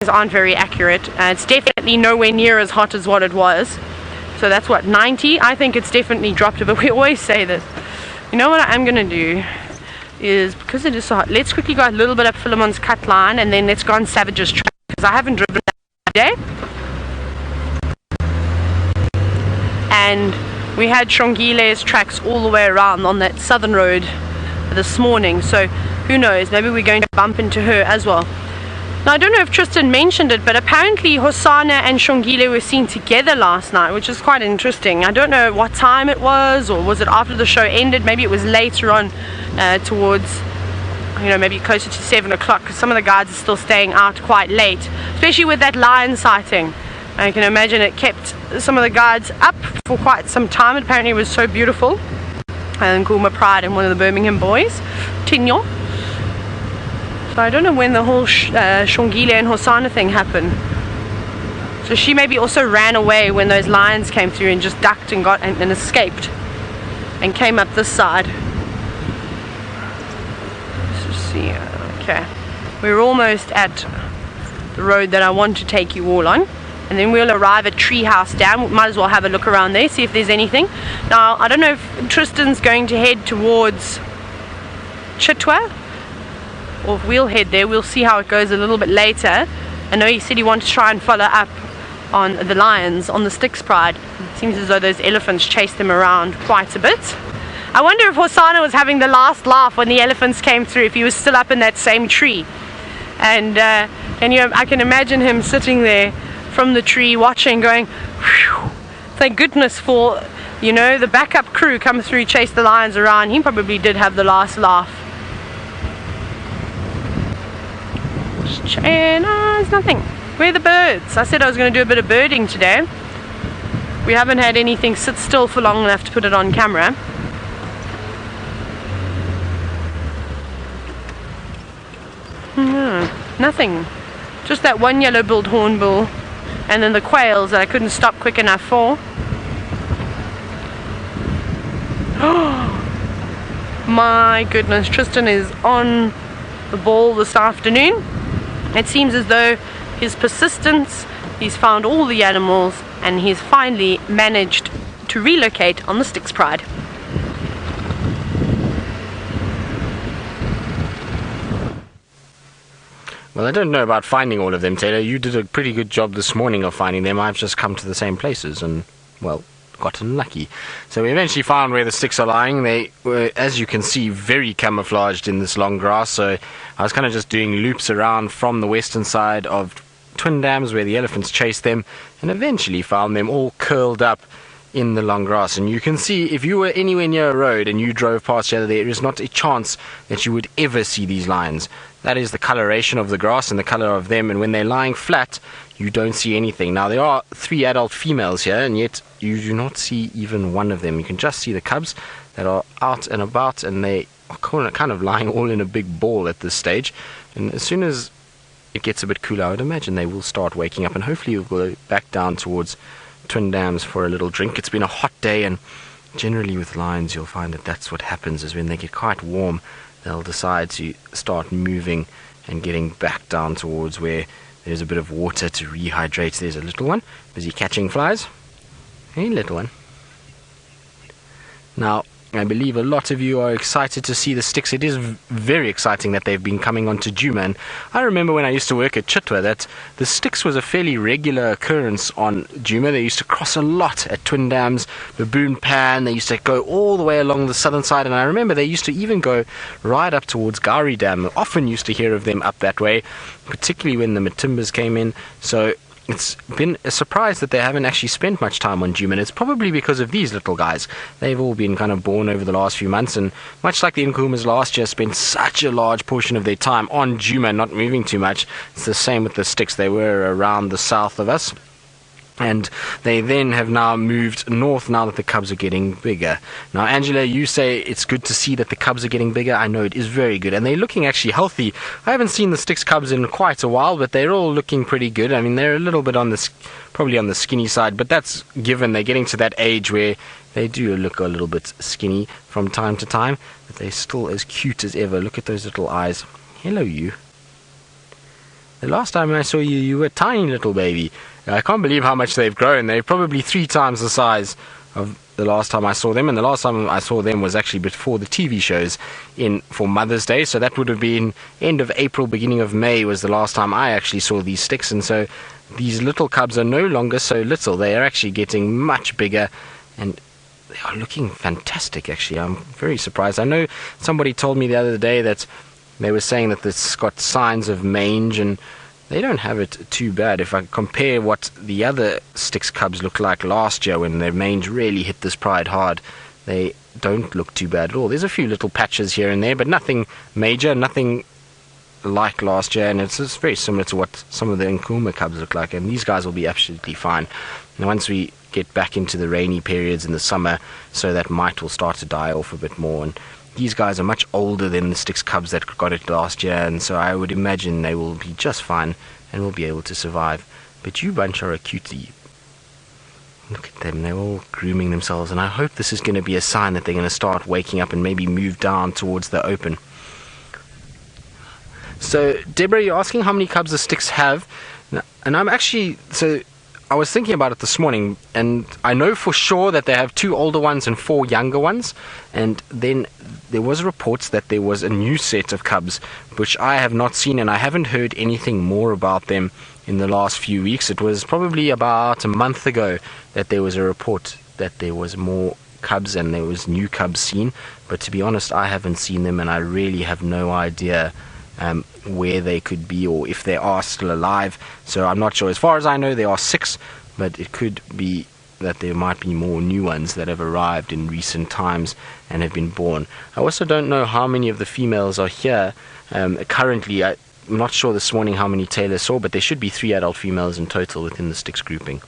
aren't very accurate. It's definitely nowhere near as hot as what it was. So that's what, 90? I think it's definitely dropped a bit. We always say this. You know what I'm going to do is, because it is so hot, let's quickly go a little bit up Philemon's cut line, and then let's go on Savage's track, because I haven't driven that today. And we had Shongile's tracks all the way around on that southern road this morning, so who knows, maybe we're going to bump into her as well. Now, I don't know if Tristan mentioned it, but apparently Hosana and Shongile were seen together last night, which is quite interesting. I don't know what time it was, or was it after the show ended? Maybe it was later on, towards, you know, maybe closer to 7 o'clock, because some of the guides are still staying out quite late, especially with that lion sighting. I can imagine it kept some of the guides up for quite some time. Apparently it was so beautiful. And Guma Pride and one of the Birmingham boys, Tinyo. So I don't know when the whole Shongile and Hosana thing happened. So she maybe also ran away when those lions came through and just ducked and got and escaped and came up this side. Let's just see. Okay, we're almost at the road that I want to take you all on, and then we'll arrive at Treehouse Dam. We might as well have a look around there, see if there's anything. Now, I don't know if Tristan's going to head towards Chitwa, or if we'll head there. We'll see how it goes a little bit later. I know he said he wanted to try and follow up on the lions on the Styx Pride. It seems as though those elephants chased them around quite a bit. I wonder if Hosana was having the last laugh when the elephants came through, if he was still up in that same tree. And you know, I can imagine him sitting there from the tree watching, going, whew, thank goodness for, you know, the backup crew come through, chase the lions around. He probably did have the last laugh. And there's nothing. Where are the birds? I said I was going to do a bit of birding today. We haven't had anything sit still for long enough to put it on camera. No, nothing. Just that one yellow-billed hornbill, and then the quails that I couldn't stop quick enough for. Oh my goodness, Tristan is on the ball this afternoon. It seems as though his persistence, he's found all the animals, and he's finally managed to relocate on the Styx Pride. Well, I don't know about finding all of them, Tayla. You did a pretty good job this morning of finding them. I've just come to the same places and, well, gotten lucky. So we eventually found where the sticks are lying. They were, as you can see, very camouflaged in this long grass. So I was kind of just doing loops around from the western side of Twin Dams where the elephants chased them, and eventually found them all curled up in the long grass. And you can see, if you were anywhere near a road and you drove past the other day, there is not a chance that you would ever see these lions. That is the coloration of the grass and the color of them, and when they're lying flat, you don't see anything. Now, there are 3 adult females here, and yet you do not see even one of them. You can just see the cubs that are out and about, and they are kind of lying all in a big ball at this stage. And as soon as it gets a bit cooler, I would imagine they will start waking up, and hopefully we'll go back down towards Twin Dams for a little drink. It's been a hot day, and generally with lions you'll find that that's what happens, is when they get quite warm, they'll decide to start moving and getting back down towards where there's a bit of water to rehydrate. There's a little one busy catching flies. Hey, little one. Now, I believe a lot of you are excited to see the sticks. It is very exciting that they've been coming onto Djuma. And I remember when I used to work at Chitwa that the sticks was a fairly regular occurrence on Djuma. They used to cross a lot at Twin Dams, Baboon Pan. They used to go all the way along the southern side. And I remember they used to even go right up towards Gari Dam. Often used to hear of them up that way, particularly when the Matimbas came in. So it's been a surprise that they haven't actually spent much time on Djuma, and it's probably because of these little guys. They've all been kind of born over the last few months, and much like the Nkumas last year spent such a large portion of their time on Djuma, not moving too much. It's the same with the sticks. They were around the south of us, and they then have now moved north now that the cubs are getting bigger. Now, Angela, you say it's good to see that the cubs are getting bigger. I know it is very good, and they're looking actually healthy. I haven't seen the Styx cubs in quite a while, but they're all looking pretty good. I mean, they're a little bit on the probably on the skinny side, but that's given. They're getting to that age where they do look a little bit skinny from time to time, but they're still as cute as ever. Look at those little eyes. Hello, you. The last time I saw you, you were a tiny little baby. I can't believe how much they've grown. They're probably 3 times the size of the last time I saw them, and the last time I saw them was actually before the TV shows for Mother's Day, so that would have been end of April, beginning of May was the last time I actually saw these sticks. And so these little cubs are no longer so little. They are actually getting much bigger, and they are looking fantastic. Actually, I'm very surprised. I know somebody told me the other day that they were saying that it's got signs of mange, and they don't have it too bad. If I compare what the other Styx cubs looked like last year when their mange really hit this pride hard, they don't look too bad at all. There's a few little patches here and there, but nothing major, nothing like last year, and it's just very similar to what some of the Agama cubs look like, and these guys will be absolutely fine. And once we get back into the rainy periods in the summer, so that mite will start to die off a bit more, and these guys are much older than the Styx cubs that got it last year, and so I would imagine they will be just fine and will be able to survive. But you bunch are a cutie. Look at them, they're all grooming themselves, and I hope this is going to be a sign that they're going to start waking up and maybe move down towards the open. So, Deborah, you're asking how many cubs the Styx have, and I'm actually... I was thinking about it this morning, and I know for sure that they have 2 older ones and 4 younger ones, and then there was reports that there was a new set of cubs, which I have not seen, and I haven't heard anything more about them in the last few weeks. It was probably about a month ago that there was a report that there was more cubs and there was new cubs seen, but to be honest, I haven't seen them, and I really have no idea where they could be or if they are still alive, so I'm not sure. As far as I know, there are 6, but it could be that there might be more new ones that have arrived in recent times and have been born. I also don't know how many of the females are here currently. I'm not sure this morning how many Tayla saw, but there should be 3 adult females in total within the Styx grouping.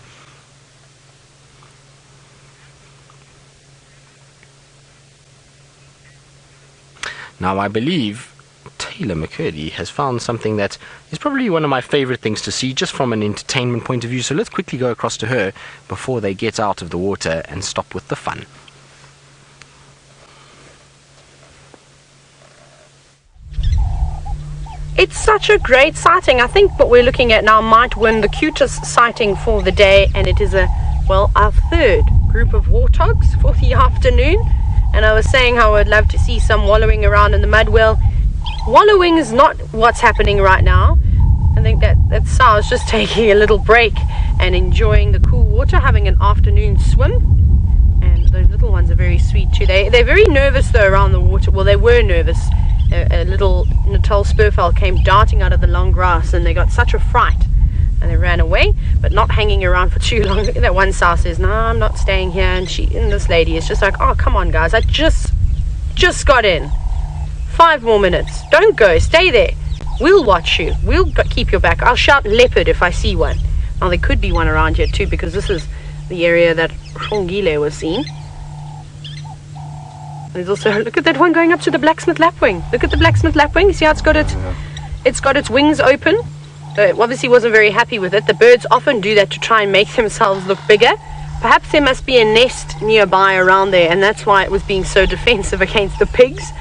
Now I believe Tayla McCurdy has found something that is probably one of my favorite things to see just from an entertainment point of view, so let's quickly go across to her before they get out of the water and stop with the fun. It's such a great sighting. I think what we're looking at now might win the cutest sighting for the day, and it is our 3rd group of warthogs for the afternoon. And I was saying how I'd love to see some wallowing around in the mud. Well, wallowing is not what's happening right now. I think that Sal's just taking a little break and enjoying the cool water, having an afternoon swim. And those little ones are very sweet too. They're very nervous though around the water. Well, they were nervous. A little Natal spurfowl came darting out of the long grass, and they got such a fright and they ran away, but not hanging around for too long. That one Sal says, "No, I'm not staying here," and this lady is just like, "Oh, come on guys, I just got in. 5 more minutes. Don't go. Stay there. We'll watch you. We'll keep your back. I'll shout leopard if I see one." Now, there could be one around here too, because this is the area that Rongile was seen. There's also, look at that one going up to the blacksmith lapwing. Look at the blacksmith lapwing. See how it's got its wings open? It obviously wasn't very happy with it. The birds often do that to try and make themselves look bigger. Perhaps there must be a nest nearby around there, and that's why it was being so defensive against the pigs.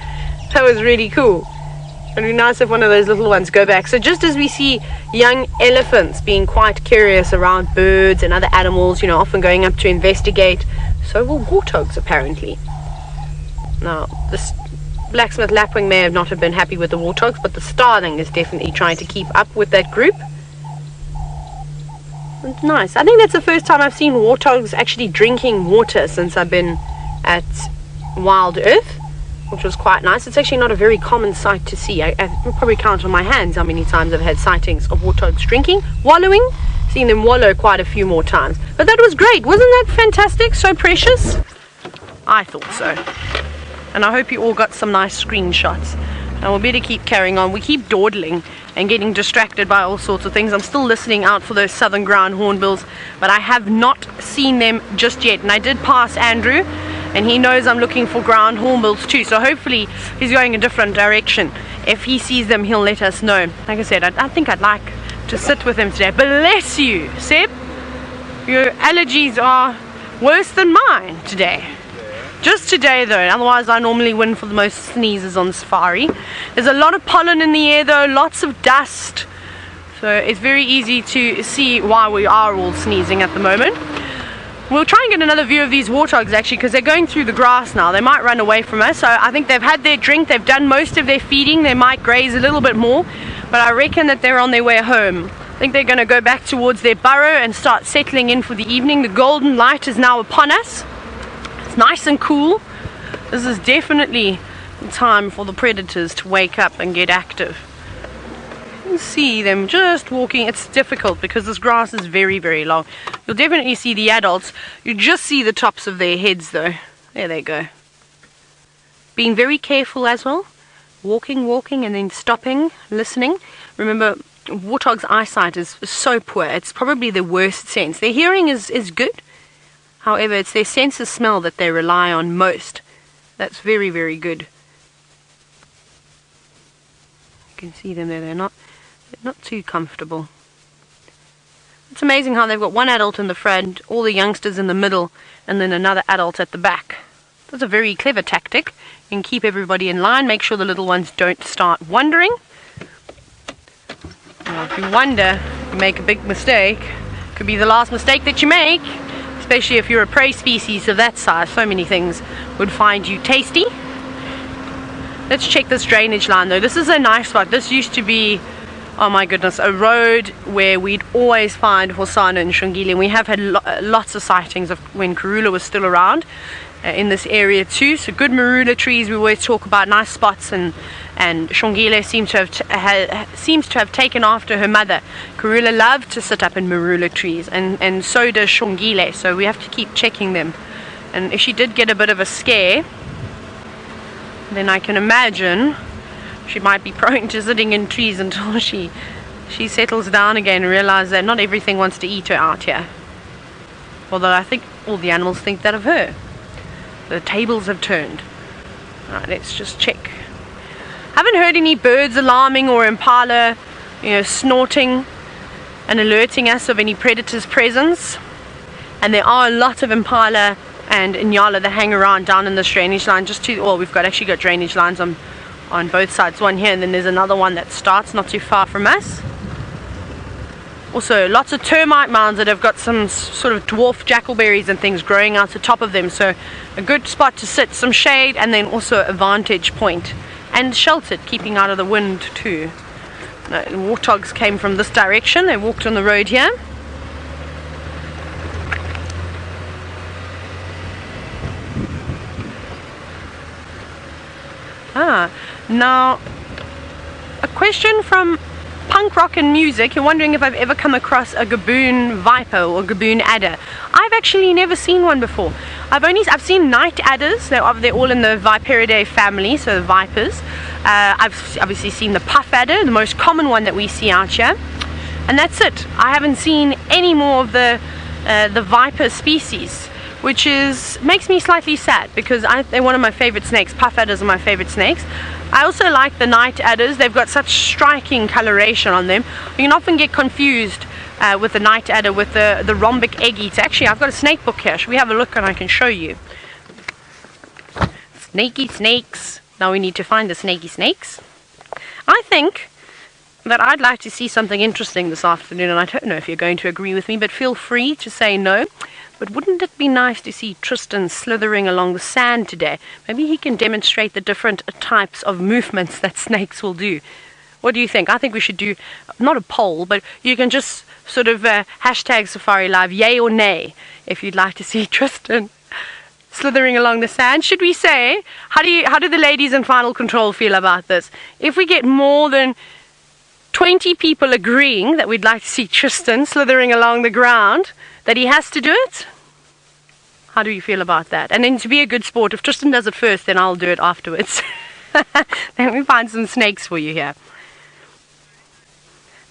That was really cool. It would be nice if one of those little ones go back. So just as we see young elephants being quite curious around birds and other animals, often going up to investigate, so will warthogs apparently. Now, this blacksmith lapwing may not have been happy with the warthogs, but the starling is definitely trying to keep up with that group. It's nice. I think that's the first time I've seen warthogs actually drinking water since I've been at Wild Earth, which was quite nice. It's actually not a very common sight to see. I can probably count on my hands how many times I've had sightings of warthogs drinking, wallowing, seen them wallow quite a few more times. But that was great. Wasn't that fantastic? So precious? I thought so. And I hope you all got some nice screenshots. And we'll better keep carrying on. We keep dawdling and getting distracted by all sorts of things. I'm still listening out for those southern ground hornbills, but I have not seen them just yet. And I did pass Andrew, and he knows I'm looking for ground hornbills too, so hopefully he's going a different direction. If he sees them, he'll let us know. Like I said, I think I'd like to sit with him today. Bless you, Seb. Your allergies are worse than mine today. Just today though, otherwise I normally win for the most sneezes on safari. There's a lot of pollen in the air though, lots of dust. So So it's very easy to see why we are all sneezing at the moment. We'll try and get another view of these warthogs actually, because they're going through the grass now. They might run away from us. So I think they've had their drink, they've done most of their feeding. They might graze a little bit more, but I reckon that they're on their way home. I think they're going to go back towards their burrow and start settling in for the evening. The golden light is now upon us. It's nice and cool. This is definitely the time for the predators to wake up and get active. You can see them just walking. It's difficult because this grass is very, very long. You'll definitely see the adults. You just see the tops of their heads though. There they go. Being very careful as well. Walking, and then stopping, listening. Remember, warthogs' eyesight is so poor. It's probably their worst sense. Their hearing is good. However, it's their sense of smell that they rely on most. That's very, very good. You can see them there. They're not too comfortable. It's amazing how they've got one adult in the front, all the youngsters in the middle, and then another adult at the back. That's a very clever tactic. You can keep everybody in line, make sure the little ones don't start wandering. Now, if you wander, you make a big mistake. Could be the last mistake that you make, especially if you're a prey species of that size. So many things would find you tasty. Let's check this drainage line though. This is a nice spot. This used to be, oh my goodness, a road where we'd always find Hosana and Shongile, and we have had lots of sightings of when Kruger was still around in this area too. So good marula trees, we always talk about nice spots, and Shongile seems to have taken after her mother. Kruger loved to sit up in marula trees, and so does Shongile, so we have to keep checking them. And if she did get a bit of a scare, then I can imagine she might be prone to sitting in trees until she settles down again and realizes that not everything wants to eat her out here. Although I think all the animals think that of her. The tables have turned. Alright, let's just check. Haven't heard any birds alarming or impala, snorting and alerting us of any predators' presence. And there are a lot of impala and Inyala that hang around down in this drainage line. We've actually got drainage lines on both sides, one here and then there's another one that starts not too far from us. Also lots of termite mounds that have got some sort of dwarf jackalberries and things growing out the top of them, so a good spot to sit, some shade, and then also a vantage point and sheltered, keeping out of the wind too. No, the warthogs came from this direction. They walked on the road here. Now, a question from Punk Rock and Music. You're wondering if I've ever come across a gaboon viper or gaboon adder. I've actually never seen one before. I've seen night adders. They're all in the Viperidae family, so the vipers. I've obviously seen the puff adder, the most common one that we see out here, and that's it. I haven't seen any more of the viper species, which makes me slightly sad because they're one of my favorite snakes. Puff adders are my favorite snakes. I also like the night adders. They've got such striking coloration on them. You can often get confused with the night adder with the rhombic egg eater. Actually, I've got a snake book here. Should we have a look and I can show you? Snaky snakes. Now we need to find the snaky snakes. I think that I'd like to see something interesting this afternoon, and I don't know if you're going to agree with me, but feel free to say no. But wouldn't it be nice to see Tristan slithering along the sand today? Maybe he can demonstrate the different types of movements that snakes will do. What do you think? I think we should do, not a poll, but you can just sort of hashtag Safari Live, yay or nay, if you'd like to see Tristan slithering along the sand. Should we say, how do the ladies in Final Control feel about this? If we get more than 20 people agreeing that we'd like to see Tristan slithering along the ground, that he has to do it, how do you feel about that? And then, to be a good sport, if Tristan does it first, then I'll do it afterwards. Let me find some snakes for you here.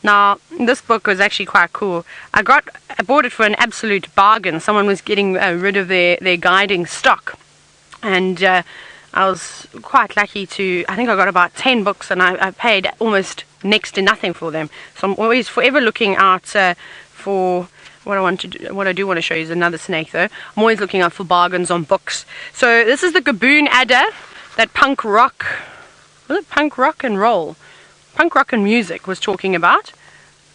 Now, this book was actually quite cool. I bought it for an absolute bargain. Someone was getting rid of their guiding stock, and I was quite lucky I think I got about 10 books, and I paid almost next to nothing for them. So I'm always forever looking out for what I do want to show you is another snake though. I'm always looking out for bargains on books. So this is the gaboon adder that Punk Rock and Music was talking about.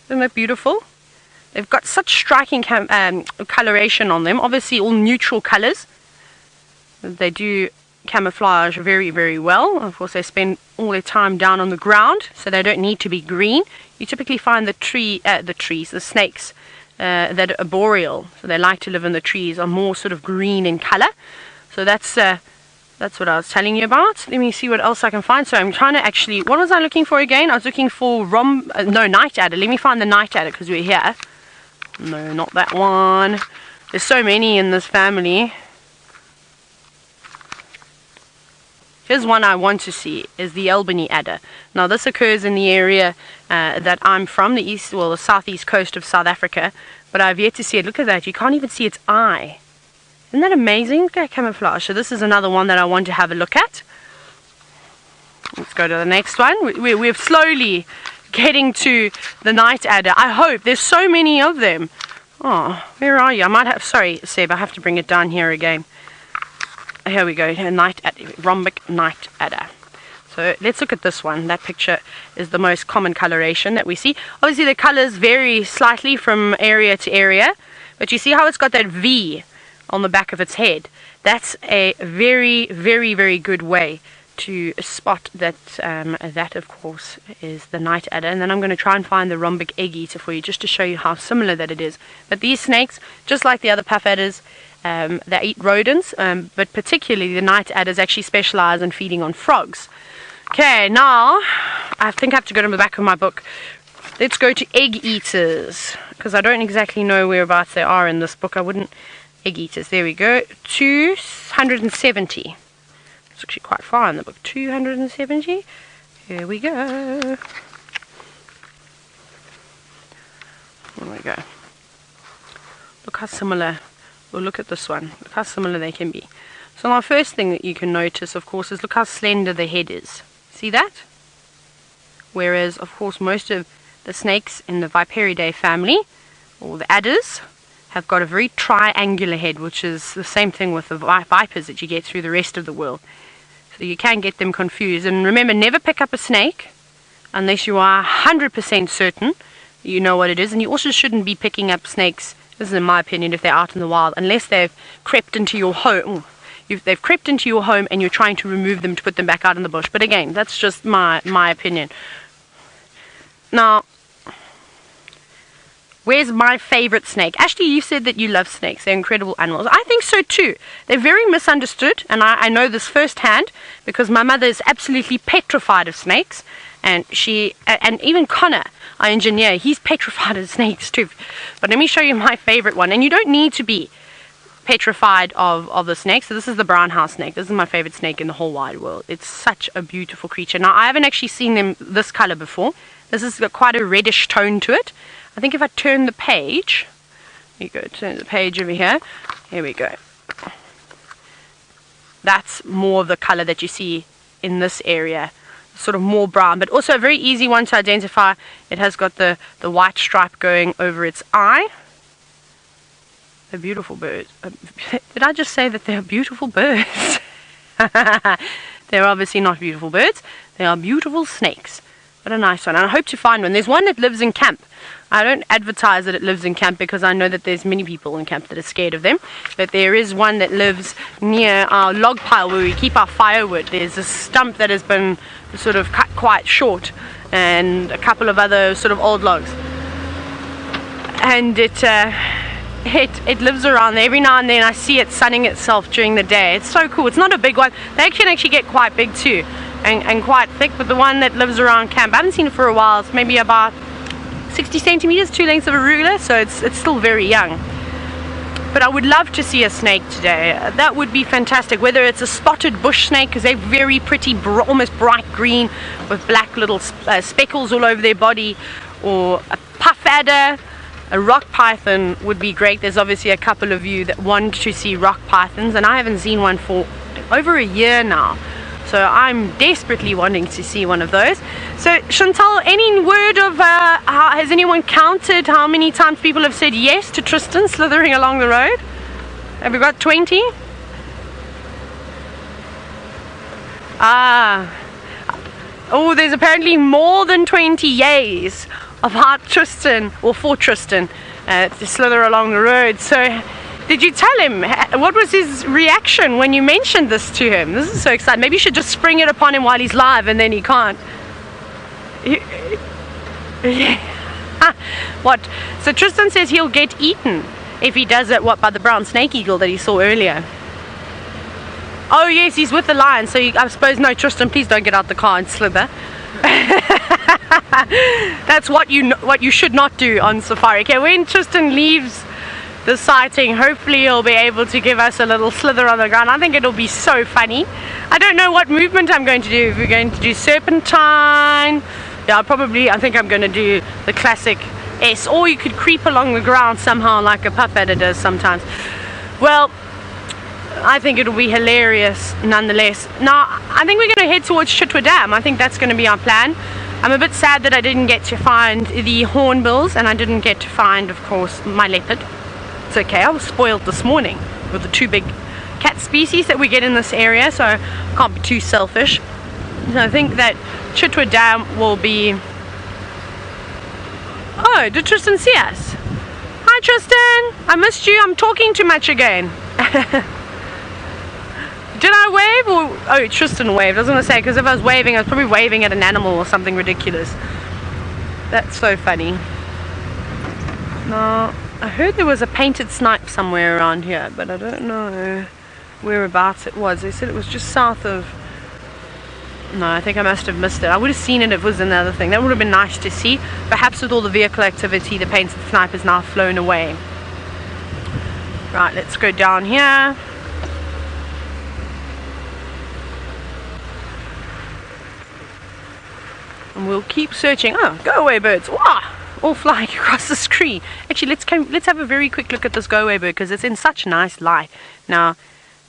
Isn't that beautiful? They've got such striking coloration on them. Obviously all neutral colors. They do camouflage very, very well. Of course, they spend all their time down on the ground, so they don't need to be green. You typically find the snakes that are arboreal, so they like to live in the trees, are more sort of green in color. So that's what I was telling you about. Let me see what else I can find. So I'm trying to actually, what was I looking for again? I was looking for night adder. Let me find the night adder because we're here. No, not that one. There's so many in this family. Here's one I want to see, is the Albany adder. Now this occurs in the area that I'm from, the southeast coast of South Africa, but I've yet to see it. Look at that, you can't even see its eye. Isn't that amazing? Look at that camouflage. So this is another one that I want to have a look at. Let's go to the next one. We're slowly getting to the night adder. I hope. There's so many of them. Oh, where are you? I might have, sorry Seb, I have to bring it down here again. Here we go, a night adder, rhombic night adder. So let's look at this one. That picture is the most common coloration that we see. Obviously the colors vary slightly from area to area, but you see how it's got that V on the back of its head. That's a very, very, very good way to spot that. That of course is the night adder, and then I'm going to try and find the rhombic egg eater for you just to show you how similar that it is. But these snakes, just like the other puff adders, they eat rodents, but particularly the night adders actually specialize in feeding on frogs. Okay, now I think I have to go to the back of my book. Let's go to egg eaters, because I don't exactly know whereabouts they are in this book. I wouldn't. Egg eaters, there we go. 270. It's actually quite far in the book. 270. Here we go. There we go. Look how similar. Well, look at this one. Look how similar they can be. So my first thing that you can notice, of course, is look how slender the head is. See that? Whereas, of course, most of the snakes in the Viperidae family, or the adders, have got a very triangular head, which is the same thing with the vipers that you get through the rest of the world. So you can get them confused. And remember, never pick up a snake unless you are 100% certain you know what it is. And you also shouldn't be picking up snakes, this is in my opinion, if they're out in the wild, unless they've crept into your home. They've crept into your home and you're trying to remove them to put them back out in the bush. But again, that's just my opinion. Now, where's my favorite snake? Ashley, you said that you love snakes. They're incredible animals. I think so too. They're very misunderstood, and I know this firsthand because my mother is absolutely petrified of snakes, and even Connor, our engineer, he's petrified of snakes too. But let me show you my favorite one, and you don't need to be petrified of the snake. So this is the brown house snake. This is my favorite snake in the whole wide world. It's such a beautiful creature. Now, I haven't actually seen them this color before. This has got quite a reddish tone to it. I think if I turn the page, here you go, turn the page over here. Here we go. That's more the color that you see in this area, sort of more brown, but also a very easy one to identify. It has got the white stripe going over its eye. They're beautiful birds. Did I just say that they're beautiful birds? They're obviously not beautiful birds. They are beautiful snakes. What a nice one. And I hope to find one. There's one that lives in camp. I don't advertise that it lives in camp because I know that there's many people in camp that are scared of them. But there is one that lives near our log pile where we keep our firewood. There's a stump that has been sort of cut quite short and a couple of other sort of old logs. And it lives around there. Every now and then I see it sunning itself during the day. It's so cool. It's not a big one. They can actually get quite big too and quite thick. But the one that lives around camp, I haven't seen it for a while. It's maybe about 60 centimeters, 2 lengths of a ruler, so it's still very young. But I would love to see a snake today. That would be fantastic. Whether it's a spotted bush snake, because they're very pretty, almost bright green with black little speckles all over their body, or a puff adder, a rock python would be great. There's obviously a couple of you that want to see rock pythons, and I haven't seen one for over a year now. So I'm desperately wanting to see one of those. So Chantal, any word of has anyone counted how many times people have said yes to Tristan slithering along the road? Have we got 20? Oh, there's apparently more than 20 yays. about Tristan, or for Tristan, to slither along the road. So, did you tell him? What was his reaction when you mentioned this to him? This is so exciting. Maybe you should just spring it upon him while he's live, and then he can't. What? So Tristan says he'll get eaten if he does it, by the brown snake eagle that he saw earlier. Oh yes, he's with the lion, so I suppose, no, Tristan, please don't get out the car and slither. That's what you should not do on safari. Okay, when Tristan leaves the sighting, hopefully he'll be able to give us a little slither on the ground. I think it'll be so funny. I don't know what movement I'm going to do. If we're going to do serpentine, yeah, I think I'm going to do the classic S, or you could creep along the ground somehow like a puff adder does sometimes. Well, I think it'll be hilarious nonetheless. Now, I think we're going to head towards Chitwa Dam. I think that's going to be our plan. I'm a bit sad that I didn't get to find the hornbills, and I didn't get to find, of course, my leopard. It's okay, I was spoiled this morning with the 2 big cat species that we get in this area, so I can't be too selfish. So I think that Chitwa Dam will be... Oh, did Tristan see us? Hi Tristan, I missed you, I'm talking too much again. Did I wave or... Oh, Tristan waved. I was going to say, because if I was waving, I was probably waving at an animal or something ridiculous. That's so funny. No, I heard there was a painted snipe somewhere around here, but I don't know whereabouts it was. They said it was just south of... No, I think I must have missed it. I would have seen it if it was another thing. That would have been nice to see. Perhaps with all the vehicle activity, the painted snipe is now flown away. Right, let's go down here. And we'll keep searching. Oh, go away birds. Wow, all flying across the screen. Actually, let's have a very quick look at this go away bird, because it's in such nice light. Now,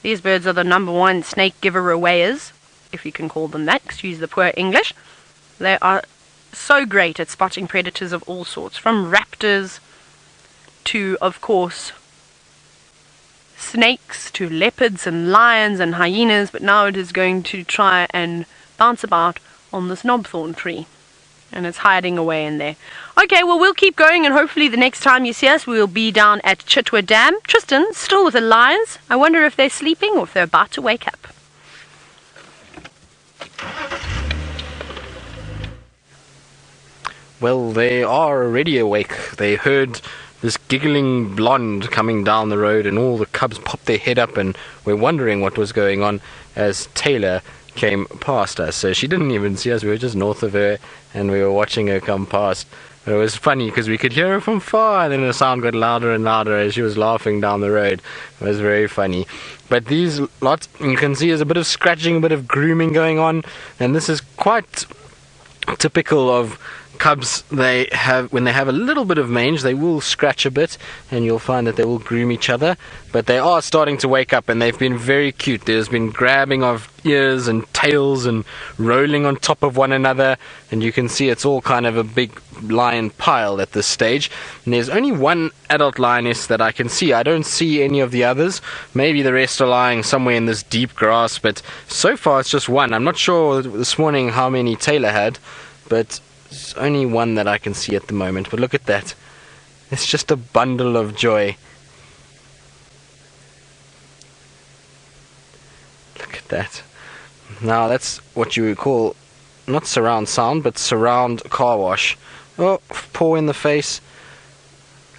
these birds are the #1 snake giver awayers, if you can call them that. Excuse the poor English. They are so great at spotting predators of all sorts, from raptors to, of course, snakes, to leopards and lions and hyenas. But now it is going to try and bounce about on this knobthorn tree, and it's hiding away in there. Okay, well, we'll keep going, and hopefully the next time you see us, we'll be down at Chitwa Dam. Tristan, still with the lions. I wonder if they're sleeping or if they're about to wake up. Well, they are already awake. They heard this giggling blonde coming down the road, and all the cubs popped their head up and were wondering what was going on as Tayla came past us. So she didn't even see us. We were just north of her, and we were watching her come past. But it was funny because we could hear her from far, and then the sound got louder and louder as she was laughing down the road. It was very funny. But these lots, you can see, there's a bit of scratching, a bit of grooming going on, and this is quite typical of cubs. They have, when they have a little bit of mange, they will scratch a bit, and you'll find that they will groom each other. But they are starting to wake up, and they've been very cute. There's been grabbing of ears and tails and rolling on top of one another, and you can see it's all kind of a big lion pile at this stage. And there's only one adult lioness that I can see. I don't see any of the others. Maybe the rest are lying somewhere in this deep grass, but so far it's just one. I'm not sure this morning how many Tayla had, but there's only one that I can see at the moment. But look at that. It's just a bundle of joy. Look at that. Now that's what you would call not surround sound, but surround car wash. Oh, paw in the face.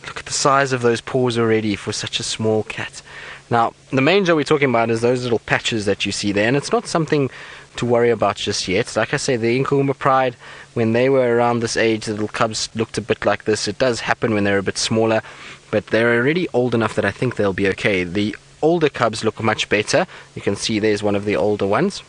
Look at the size of those paws already for such a small cat. Now, the manger we're talking about is those little patches that you see there, and it's not something to worry about just yet. Like I say, the Styx Pride, when they were around this age, the little cubs looked a bit like this. It does happen when they're a bit smaller, but they're already old enough that I think they'll be okay. The older cubs look much better. You can see there's one of the older ones.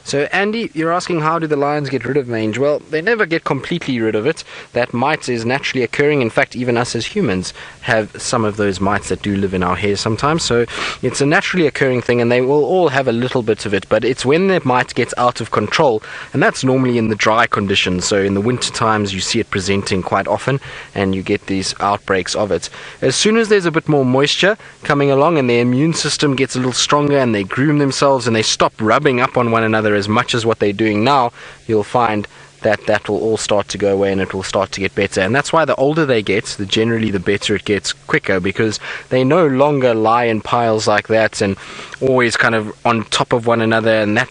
So Andy, you're asking how do the lions get rid of mange? Well, they never get completely rid of it. That mite is naturally occurring. In fact, even us as humans have some of those mites that do live in our hair sometimes. So it's a naturally occurring thing, and they will all have a little bit of it. But it's when the mite gets out of control, and that's normally in the dry conditions. So in the winter times, you see it presenting quite often, and you get these outbreaks of it. As soon as there's a bit more moisture coming along, and their immune system gets a little stronger, and they groom themselves, and they stop rubbing up on one another another as much as what they're doing now, you'll find that will all start to go away and it will start to get better. And that's why the older they get, generally the better it gets quicker, because they no longer lie in piles like that and always kind of on top of one another, and that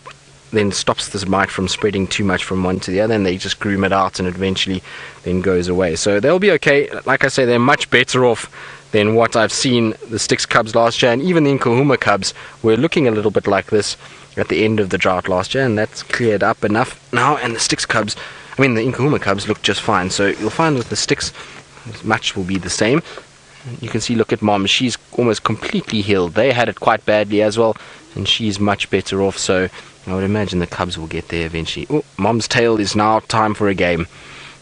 then stops this mite from spreading too much from one to the other, and they just groom it out and eventually then goes away. So they'll be okay. Like I say, they're much better off than what I've seen the Styx cubs last year, and even the Nkuhuma cubs were looking a little bit like this at the end of the drought last year, and that's cleared up enough now. And the Styx cubs, the Nkuhuma cubs look just fine. So you'll find with the Styx, much will be the same. You can see, look at Mom, she's almost completely healed. They had it quite badly as well, and she's much better off. So I would imagine the cubs will get there eventually. Oh, Mom's tail is now time for a game.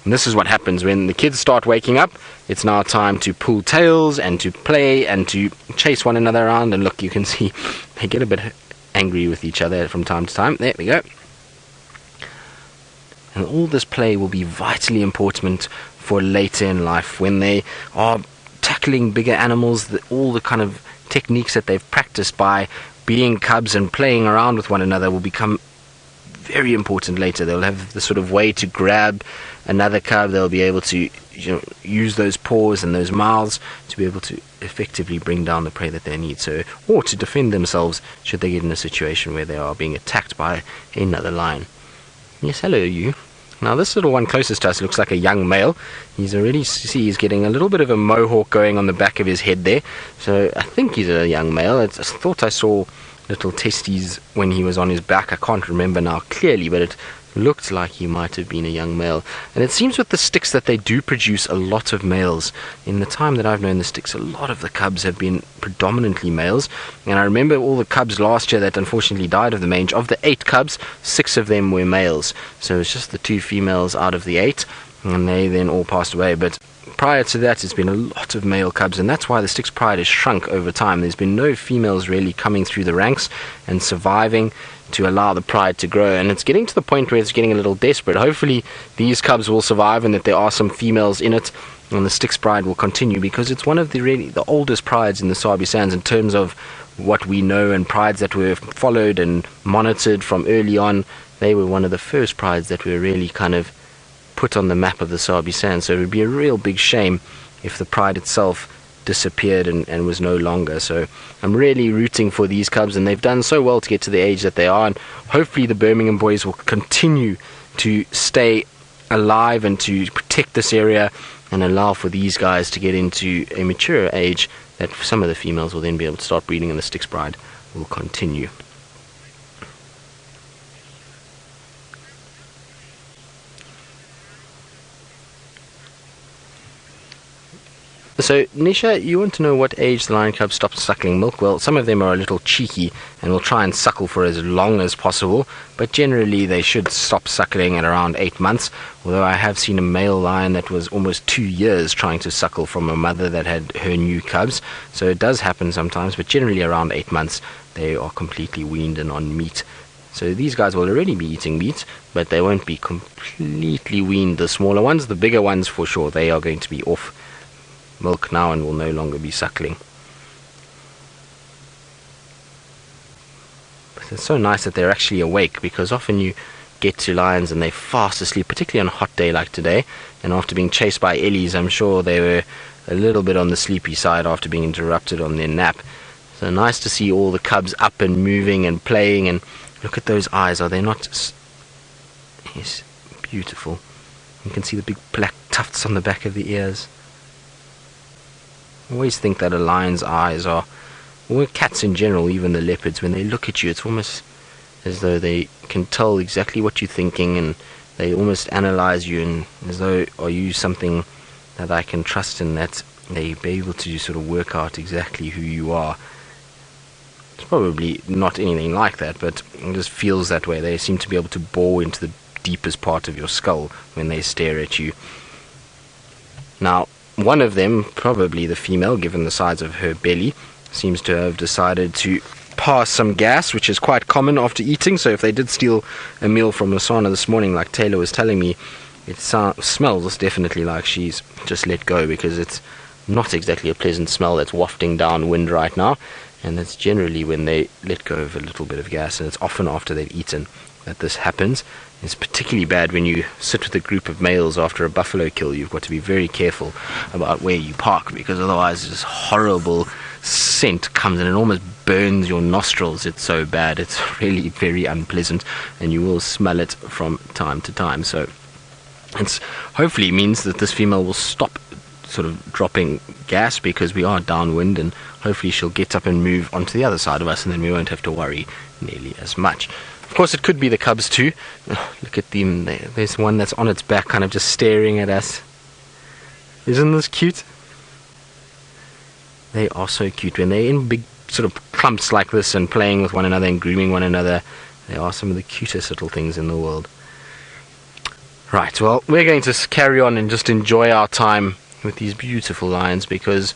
And this is what happens when the kids start waking up. It's now time to pull tails and to play and to chase one another around. And look, you can see they get a bit angry with each other from time to time. There we go. And all this play will be vitally important for later in life when they are tackling bigger animals. All the kind of techniques that they've practiced by being cubs and playing around with one another will become very important later. They'll have the sort of way to grab another cub. They'll be able to use those paws and those mouths to be able to effectively bring down the prey that they need, or to defend themselves should they get in a situation where they are being attacked by another lion. Yes, hello you. Now this little one closest to us looks like a young male. He's getting a little bit of a mohawk going on the back of his head there, so I think he's a young male. I thought I saw little testes when he was on his back. I can't remember now clearly, but it looked like he might have been a young male. And it seems with the Styx that they do produce a lot of males. In the time that I've known the Styx, a lot of the cubs have been predominantly males. And I remember all the cubs last year that unfortunately died of the mange. Of the 8 cubs, 6 of them were males. So it's just the 2 females out of the 8, and they then all passed away. But prior to that, it's been a lot of male cubs, and that's why the Styx Pride has shrunk over time. There's been no females really coming through the ranks and surviving to allow the pride to grow, and it's getting to the point where it's getting a little desperate. Hopefully these cubs will survive and that there are some females in it, and the Styx Pride will continue, because it's one of the oldest prides in the Sabi Sands in terms of what we know, and prides that were followed and monitored from early on. They were one of the first prides that were really kind of put on the map of the Sabi Sands. So it would be a real big shame if the pride itself disappeared and was no longer. So I'm really rooting for these cubs, and they've done so well to get to the age that they are, and hopefully the Birmingham boys will continue to stay alive and to protect this area and allow for these guys to get into a mature age, that some of the females will then be able to start breeding, and the Styx Pride will continue. So, Nisha, you want to know what age the lion cub stops suckling milk? Well, some of them are a little cheeky and will try and suckle for as long as possible, but generally they should stop suckling at around 8 months, although I have seen a male lion that was almost 2 years trying to suckle from a mother that had her new cubs. So it does happen sometimes, but generally around 8 months they are completely weaned and on meat. So these guys will already be eating meat, but they won't be completely weaned. The smaller ones, the bigger ones for sure, they are going to be off milk now and will no longer be suckling. But it's so nice that they're actually awake, because often you get to lions and they're fast asleep, particularly on a hot day like today, and after being chased by ellies, I'm sure they were a little bit on the sleepy side after being interrupted on their nap. So nice to see all the cubs up and moving and playing, and look at those eyes. Are they not yes, beautiful? You can see the big black tufts on the back of the ears. I always think that a lion's eyes are, or cats in general, even the leopards, when they look at you, it's almost as though they can tell exactly what you're thinking, and they almost analyze you, and as though, are you something that I can trust in, that they be able to sort of work out exactly who you are. It's probably not anything like that, but it just feels that way. They seem to be able to bore into the deepest part of your skull when they stare at you. Now, one of them, probably the female, given the size of her belly, seems to have decided to pass some gas, which is quite common after eating. So if they did steal a meal from Lasana this morning, like Tayla was telling me, it smells definitely like she's just let go, because it's not exactly a pleasant smell that's wafting downwind right now, and that's generally when they let go of a little bit of gas, and it's often after they've eaten. that this happens. It's particularly bad when you sit with a group of males after a buffalo kill. You've got to be very careful about where you park, because otherwise this horrible scent comes and it almost burns your nostrils. It's so bad. It's really very unpleasant, and you will smell it from time to time. So it hopefully means that this female will stop sort of dropping gas, because we are downwind, and hopefully she'll get up and move onto the other side of us, and then we won't have to worry nearly as much. Of course, it could be the cubs too. Oh, look at them. There's one that's on its back, kind of just staring at us. Isn't this cute? They are so cute. When they're in big sort of clumps like this and playing with one another and grooming one another, they are some of the cutest little things in the world. Right, well, we're going to carry on and just enjoy our time with these beautiful lions, because,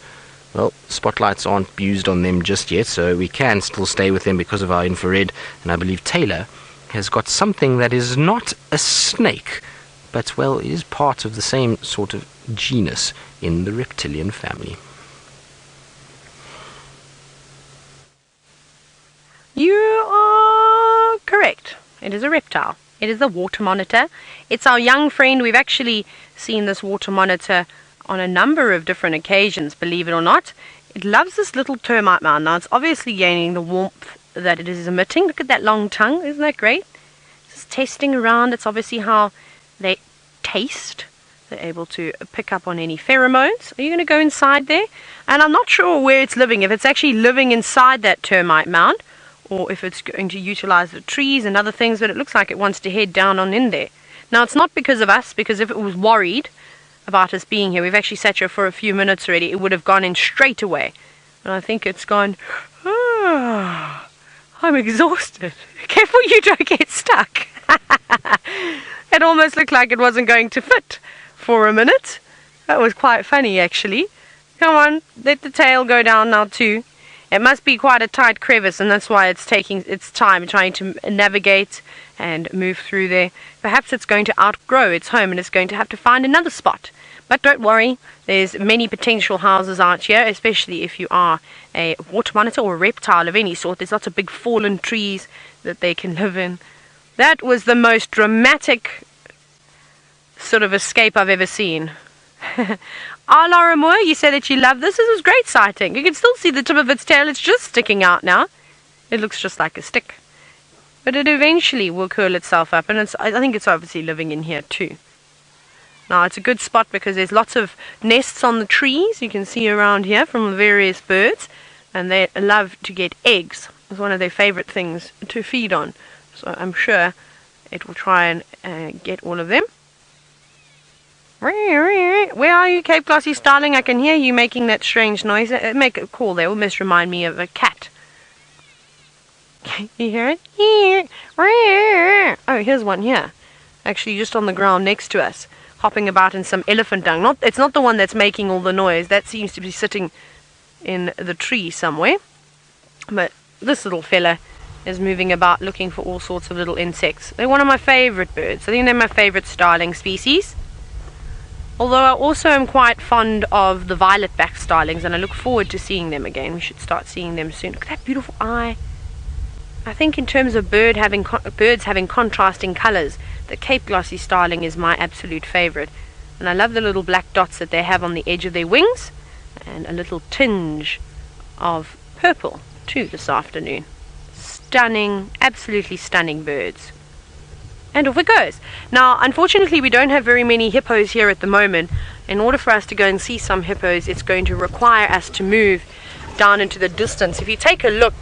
well, spotlights aren't used on them just yet, so we can still stay with them because of our infrared. And I believe Tayla has got something that is not a snake, but, well, is part of the same sort of genus in the reptilian family. You are correct. It is a reptile. It is a water monitor. It's our young friend. We've actually seen this water monitor on a number of different occasions, believe it or not. It loves this little termite mound. Now, it's obviously gaining the warmth that it is emitting. Look at that long tongue. Isn't that great? Just testing around. It's obviously how they taste. They're able to pick up on any pheromones. Are you going to go inside there? And I'm not sure where it's living, if it's actually living inside that termite mound, or if it's going to utilize the trees and other things, but it looks like it wants to head down on in there. Now, it's not because of us, because if it was worried about us being here, we've actually sat here for a few minutes already, it would have gone in straight away. And I think it's gone, I'm exhausted. Careful you don't get stuck. It almost looked like it wasn't going to fit for a minute. That was quite funny, actually. Come on, let the tail go down now too. It must be quite a tight crevice, and that's why it's taking its time trying to navigate and move through there. Perhaps it's going to outgrow its home and it's going to have to find another spot. But don't worry, there's many potential houses out here, especially if you are a water monitor or a reptile of any sort. There's lots of big fallen trees that they can live in. That was the most dramatic sort of escape I've ever seen. Laura Moore, you said that you love this. This was great sighting. You can still see the tip of its tail. It's just sticking out now. It looks just like a stick. But it eventually will curl itself up, and I think it's obviously living in here too. Now, it's a good spot because there's lots of nests on the trees you can see around here from various birds, and they love to get eggs. It's one of their favorite things to feed on. So I'm sure it will try and get all of them. Where are you, Cape Glossy Starling? I can hear you making that strange noise. Make a call there. It almost remind me of a cat. You hear it? Oh, here's one here. Actually, just on the ground next to us, hopping about in some elephant dung. It's not the one that's making all the noise. That seems to be sitting in the tree somewhere. But this little fella is moving about looking for all sorts of little insects. They're one of my favorite birds. I think they're my favorite starling species. Although I also am quite fond of the violet-backed starlings, and I look forward to seeing them again. We should start seeing them soon. Look at that beautiful eye. I think in terms of birds having contrasting colours, the Cape Glossy Starling is my absolute favourite. And I love the little black dots that they have on the edge of their wings, and a little tinge of purple too this afternoon. Stunning, absolutely stunning birds. And off it goes. Now, unfortunately, we don't have very many hippos here at the moment. In order for us to go and see some hippos, it's going to require us to move down into the distance. If you take a look,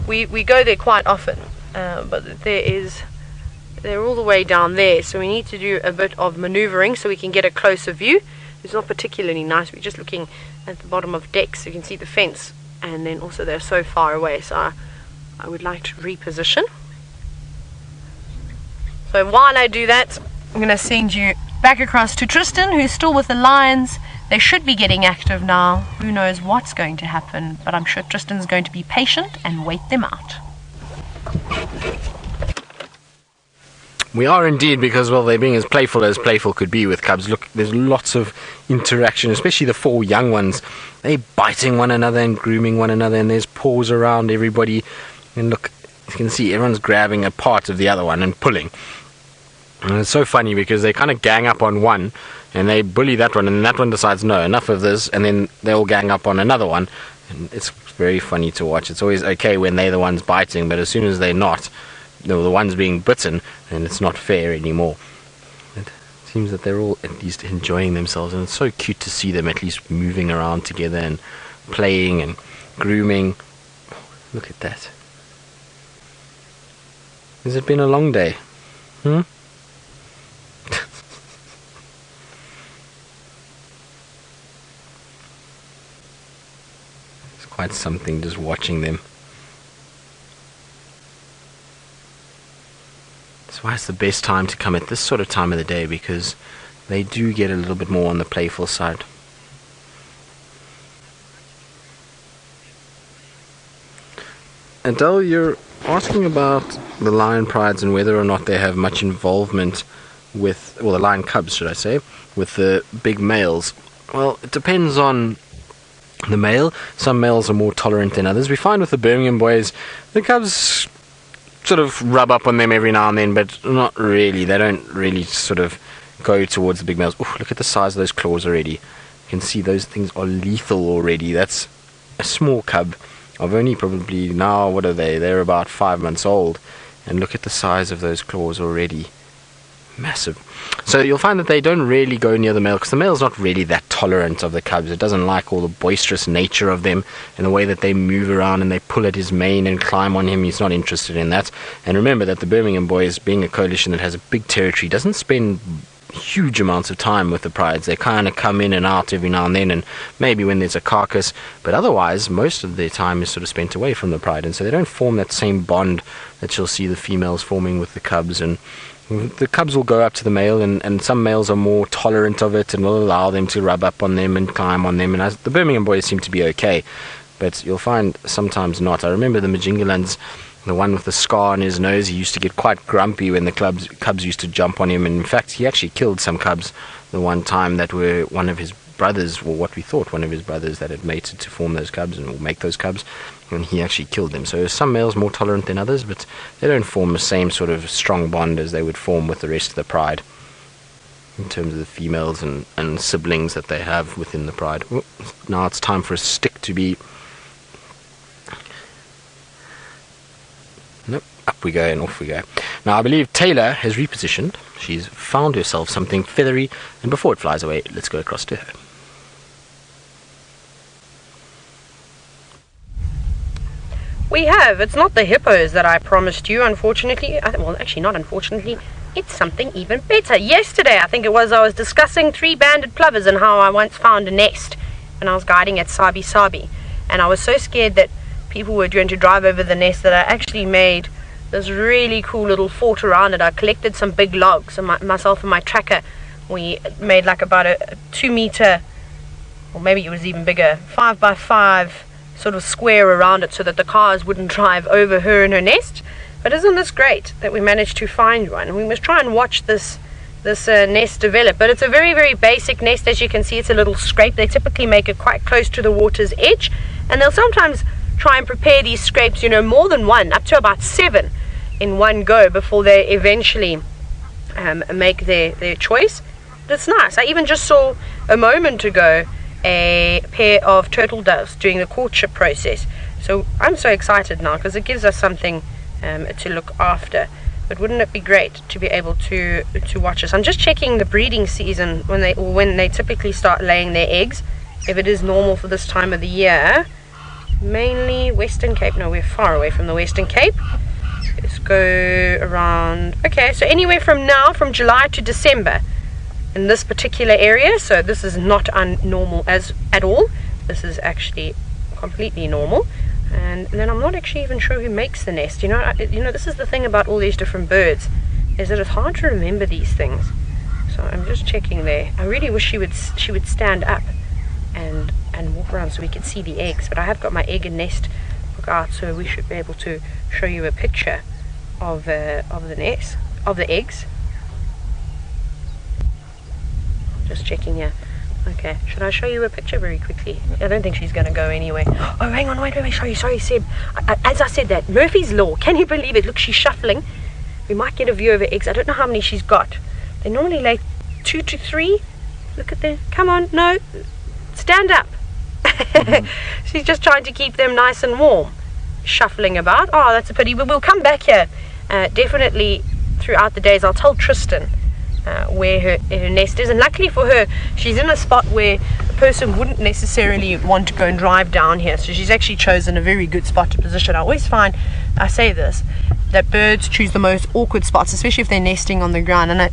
we go there quite often, but they're all the way down there, so we need to do a bit of maneuvering so we can get a closer view. It's not particularly nice. We're just looking at the bottom of decks, so you can see the fence, and then also they're so far away, so I would like to reposition. So while I do that, I'm going to send you back across to Tristan, who's still with the lions. They should be getting active now. Who knows what's going to happen, but I'm sure Tristan's going to be patient and wait them out. We are indeed, because, well, they're being as playful could be with cubs. Look, there's lots of interaction, especially the 4 young ones. They're biting one another and grooming one another, and there's paws around everybody. And look, You can see everyone's grabbing a part of the other one and pulling. And it's so funny because they kind of gang up on one and they bully that one, and then that one decides, no, enough of this, and then they all gang up on another one. And it's very funny to watch. It's always okay when they're the ones biting, but as soon as they're not, the ones being bitten, then it's not fair anymore. It seems that they're all at least enjoying themselves, and it's so cute to see them at least moving around together and playing and grooming. Look at that. Has it been a long day? It's quite something just watching them. That's why it's the best time to come at this sort of time of the day, because they do get a little bit more on the playful side. Adele, you're asking about the lion prides and whether or not they have much involvement with, well, the lion cubs, should I say, with the big males. Well, it depends on the male. Some males are more tolerant than others. We find with the Birmingham boys, the cubs sort of rub up on them every now and then, but not really. They don't really sort of go towards the big males. Ooh, look at the size of those claws already. You can see those things are lethal already. That's a small cub of only probably, now, what are they? They're about 5 months old. And look at the size of those claws already. Massive. So you'll find that they don't really go near the male, because the male's not really that tolerant of the cubs. It doesn't like all the boisterous nature of them and the way that they move around and they pull at his mane and climb on him. He's not interested in that. And remember that the Birmingham boys, being a coalition that has a big territory, doesn't spend huge amounts of time with the prides. They kind of come in and out every now and then, and maybe when there's a carcass, but otherwise most of their time is sort of spent away from the pride, and so they don't form that same bond that you'll see the females forming with the cubs. And the cubs will go up to the male, and some males are more tolerant of it and will allow them to rub up on them and climb on them, and the Birmingham boys seem to be okay, but you'll find sometimes not. I remember the Majingalands, the one with the scar on his nose, he used to get quite grumpy when the cubs used to jump on him, and in fact he actually killed some cubs the one time that were one of his brothers, or what we thought one of his brothers, that had mated to form those cubs and make those cubs, and he actually killed them. So some males more tolerant than others, but they don't form the same sort of strong bond as they would form with the rest of the pride in terms of the females and siblings that they have within the pride. Ooh, now it's time for a stick to be... Nope, up we go and off we go. Now I believe Tayla has repositioned. She's found herself something feathery, and before it flies away, let's go across to her. We have. It's not the hippos that I promised you, unfortunately. Well, actually not unfortunately. It's something even better. Yesterday, I think it was, I was discussing 3 banded plovers and how I once found a nest when I was guiding at Sabi. And I was so scared that people were going to drive over the nest that I actually made this really cool little fort around it. I collected some big logs, and myself and my tracker, we made like about a 2 meter, or maybe it was even bigger, 5 by 5 sort of square around it so that the cars wouldn't drive over her and her nest. But isn't this great that we managed to find one? And we must try and watch this nest develop. But it's a very, very basic nest. As you can see, it's a little scrape. They typically make it quite close to the water's edge, and they'll sometimes try and prepare these scrapes, more than one, up to about 7 in one go before they eventually make their choice. But it's nice. I even just saw a moment ago a pair of turtle doves during the courtship process. So I'm so excited now because it gives us something to look after. But wouldn't it be great to be able to watch this? I'm just checking the breeding season when they typically start laying their eggs, if it is normal for this time of the year. Mainly Western Cape. No, we're far away from the Western Cape. Let's go around. Okay, so anywhere from now, from July to December in this particular area. So this is not unnormal at all. This is actually completely normal. And then I'm not actually even sure who makes the nest. This is the thing about all these different birds, is that it's hard to remember these things. So I'm just checking there. I really wish she would stand up and walk around so we could see the eggs. But I have got my egg and nest book out, so we should be able to show you a picture of the nest, of the eggs. Just checking here. Okay, should I show you a picture very quickly? I don't think she's going to go anywhere. Oh, hang on, wait, sorry, Seb. As I said that, Murphy's Law, can you believe it? Look, she's shuffling. We might get a view of her eggs. I don't know how many she's got. They normally lay 2 to 3. Look at them. Come on, no. Stand up. She's just trying to keep them nice and warm. Shuffling about. Oh, that's a pity. But we'll come back here definitely throughout the days. I'll tell Tristan where her nest is, and luckily for her, she's in a spot where a person wouldn't necessarily want to go and drive down here, so she's actually chosen a very good spot to position. I always find, I say this, that birds choose the most awkward spots, especially if they're nesting on the ground, and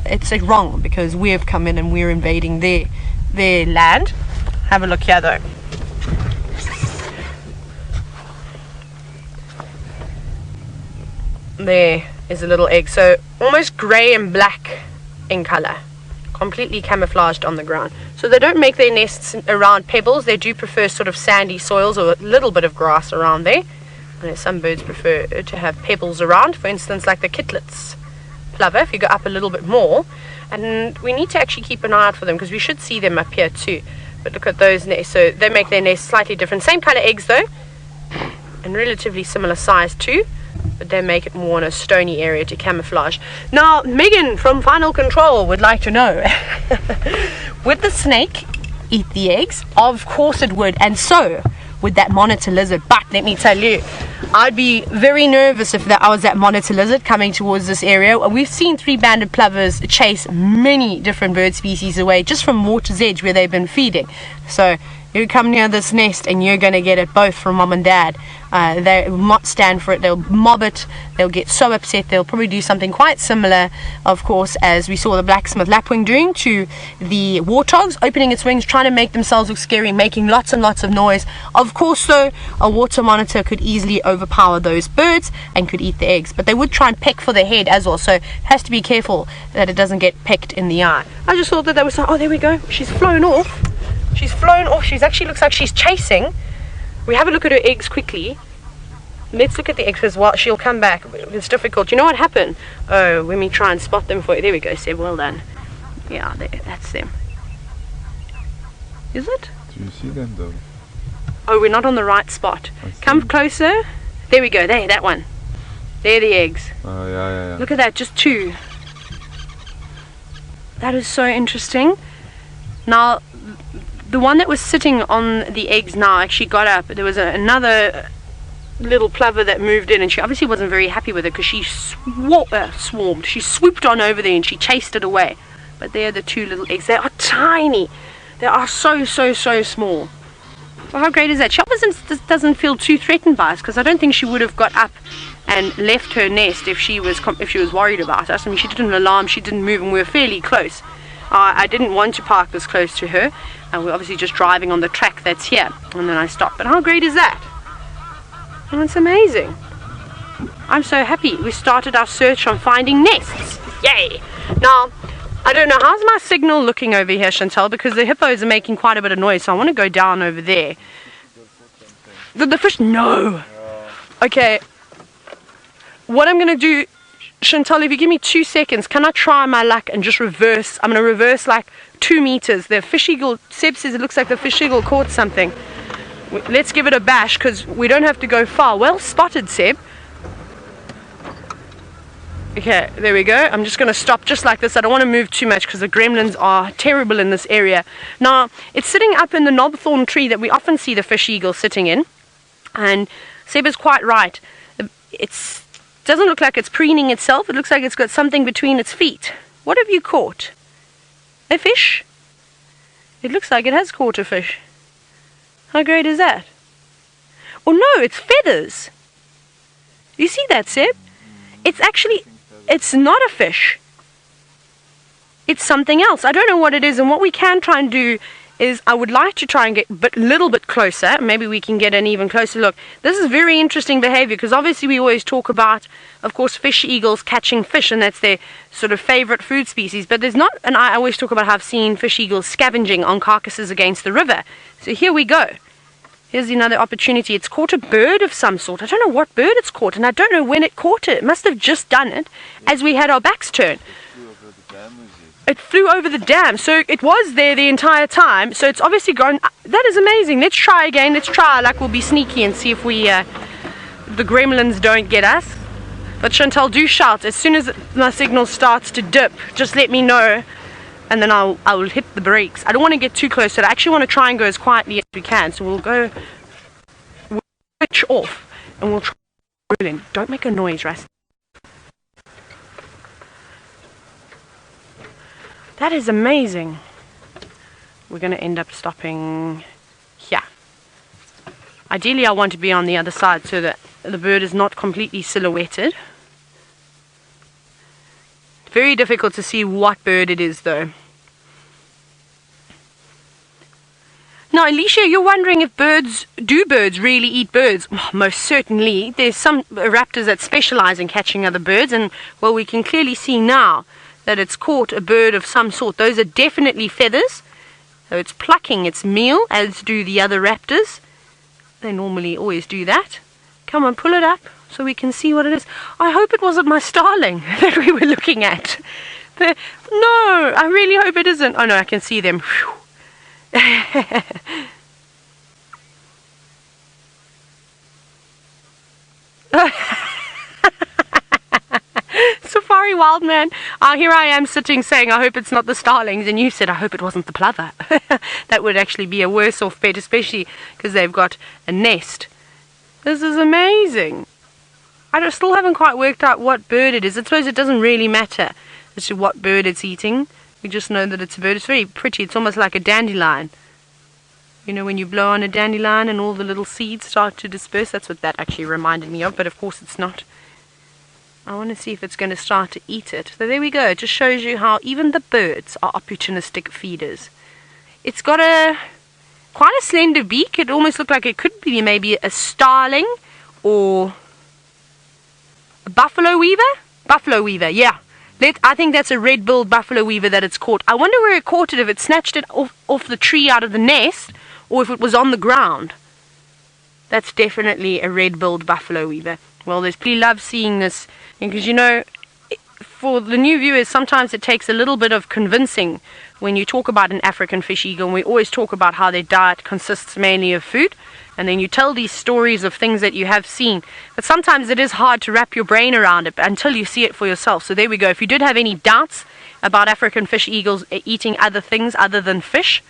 it's wrong, because we have come in and we're invading their land. Have a look here though. There is a little egg, so almost grey and black in colour, completely camouflaged on the ground. So they don't make their nests around pebbles. They do prefer sort of sandy soils or a little bit of grass around there. I know some birds prefer to have pebbles around, for instance like the Kittlitz plover, if you go up a little bit more. And we need to actually keep an eye out for them, because we should see them up here too. But look at those nests, so they make their nests slightly different. Same kind of eggs though, and relatively similar size too, but they make it more in a stony area to camouflage. Now, Megan from Final Control would like to know, would the snake eat the eggs? Of course it would, and so would that monitor lizard. But let me tell you, I'd be very nervous if I was that monitor lizard coming towards this area. We've seen 3 banded plovers chase many different bird species away just from water's edge where they've been feeding. So you come near this nest and you're going to get it both from mom and dad. They will not stand for it. They'll mob it. They'll get so upset. They'll probably do something quite similar, of course, as we saw the blacksmith lapwing doing to the warthogs, opening its wings, trying to make themselves look scary, making lots and lots of noise. Of course, though, a water monitor could easily overpower those birds and could eat the eggs. But they would try and peck for the head as well, so it has to be careful that it doesn't get pecked in the eye. I just thought that was so. Oh, there we go. She's flown off. She's flown off. She's actually looks like she's chasing. We have a look at her eggs quickly. Let's look at the eggs as well. She'll come back. It's difficult. You know what happened? Oh, when we try and spot them for you. There we go, Seb. Well done. Yeah, there, that's them. Is it? Do you see them though? Oh, we're not on the right spot. Come closer. There we go. There, that one. There are the eggs. Oh, yeah. Look at that. Just 2. That is so interesting. Now, the one that was sitting on the eggs now actually got up. There was another little plover that moved in, and she obviously wasn't very happy with it, because she swarmed. She swooped on over there and she chased it away. But there are the 2 little eggs. They are tiny. They are so small. Well, how great is that? She obviously doesn't feel too threatened by us, because I don't think she would have got up and left her nest if she was worried about us. I mean, she didn't alarm, she didn't move, and we were fairly close. I didn't want to park this close to her, and we're obviously just driving on the track that's here, and then I stopped. But how great is that? And it's amazing. I'm so happy. We started our search on finding nests. Yay! Now, I don't know, how's my signal looking over here, Chantal? Because the hippos are making quite a bit of noise, so I want to go down over there. The fish? No! Okay. What I'm going to do, Chantal, if you give me 2 seconds, can I try my luck and just reverse? I'm going to reverse like 2 meters. The fish eagle, Seb says it looks like the fish eagle caught something. Let's give it a bash, because we don't have to go far. Well spotted, Seb. Okay, there we go. I'm just going to stop just like this. I don't want to move too much, because the gremlins are terrible in this area. Now, it's sitting up in the knobthorn tree that we often see the fish eagle sitting in. And Seb is quite right. It doesn't look like it's preening itself. It looks like it's got something between its feet. What have you caught? A fish? It looks like it has caught a fish. How great is that? Oh no, it's feathers. You see that, Seb? It's actually, it's not a fish. It's something else. I don't know what it is, and what we can try and do is, I would like to try and get a little bit closer. Maybe we can get an even closer look. This is very interesting behavior, because obviously we always talk about, of course, fish eagles catching fish, and that's their sort of favorite food species. But there's not, and I always talk about how I've seen fish eagles scavenging on carcasses against the river. So here we go. Here's another opportunity. It's caught a bird of some sort. I don't know what bird it's caught, and I don't know when it caught it. It must have just done it as we had our backs turned. It flew over the dam, so it was there the entire time. So it's obviously gone. That is amazing. Let's try again. Let's try. Like, we'll be sneaky and see if the gremlins don't get us. But Chantal, do shout as soon as my signal starts to dip. Just let me know, and then I will hit the brakes. I don't want to get too close to it. I actually want to try and go as quietly as we can. So we'll switch off and we'll try. Don't make a noise, Ras. That is amazing. We're going to end up stopping here. Ideally, I want to be on the other side so that the bird is not completely silhouetted. Very difficult to see what bird it is, though. Now, Alicia, you're wondering if birds really eat birds? Most certainly. There's some raptors that specialize in catching other birds, and, well, we can clearly see now that it's caught a bird of some sort. Those are definitely feathers. So it's plucking its meal, as do the other raptors. They normally always do that. Come on, pull it up so we can see what it is. I hope it wasn't my starling that we were looking at. No, I really hope it isn't. Oh no, I can see them. Safari Wildman, here I am sitting saying I hope it's not the starlings, and you said I hope it wasn't the plover. That would actually be a worse off bet, especially because they've got a nest. This is amazing. I still haven't quite worked out what bird it is. I suppose it doesn't really matter as to what bird it's eating. We just know that it's a bird. It's very pretty. It's almost like a dandelion. You know, when you blow on a dandelion and all the little seeds start to disperse. That's what that actually reminded me of, but of course it's not. I want to see if it's going to start to eat it. So there we go. It just shows you how even the birds are opportunistic feeders. It's got quite a slender beak. It almost looked like it could be maybe a starling or a buffalo weaver. Buffalo weaver, yeah. I think that's a red-billed buffalo weaver that it's caught. I wonder where it caught it, if it snatched it off the tree out of the nest or if it was on the ground. That's definitely a red-billed buffalo weaver. Well, there's pretty love seeing this, because, you know, for the new viewers, sometimes it takes a little bit of convincing when you talk about an African fish eagle, and we always talk about how their diet consists mainly of food, and then you tell these stories of things that you have seen. But sometimes it is hard to wrap your brain around it until you see it for yourself. So there we go. If you did have any doubts about African fish eagles eating other things other than fish,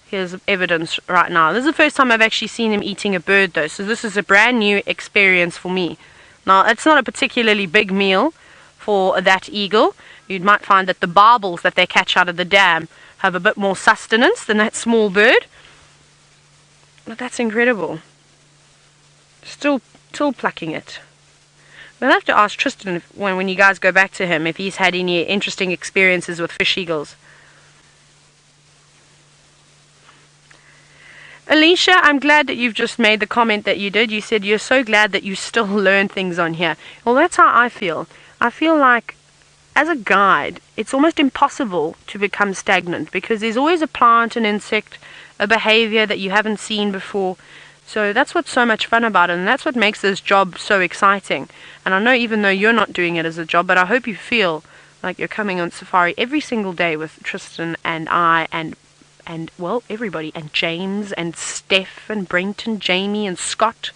here's evidence right now. This is the first time I've actually seen him eating a bird, though, so this is a brand new experience for me. Now, it's not a particularly big meal for that eagle. You might find that the barbels that they catch out of the dam have a bit more sustenance than that small bird. But that's incredible. Still plucking it. We'll have to ask Tristan when you guys go back to him if he's had any interesting experiences with fish eagles. Alicia, I'm glad that you've just made the comment that you did. You said you're so glad that you still learn things on here. Well, that's how I feel. I feel like, as a guide, it's almost impossible to become stagnant, because there's always a plant, an insect, a behavior that you haven't seen before. So that's what's so much fun about it, and that's what makes this job so exciting. And I know even though you're not doing it as a job, but I hope you feel like you're coming on safari every single day with Tristan and I and well, everybody, and James and Steph and Brent and Jamie and Scott,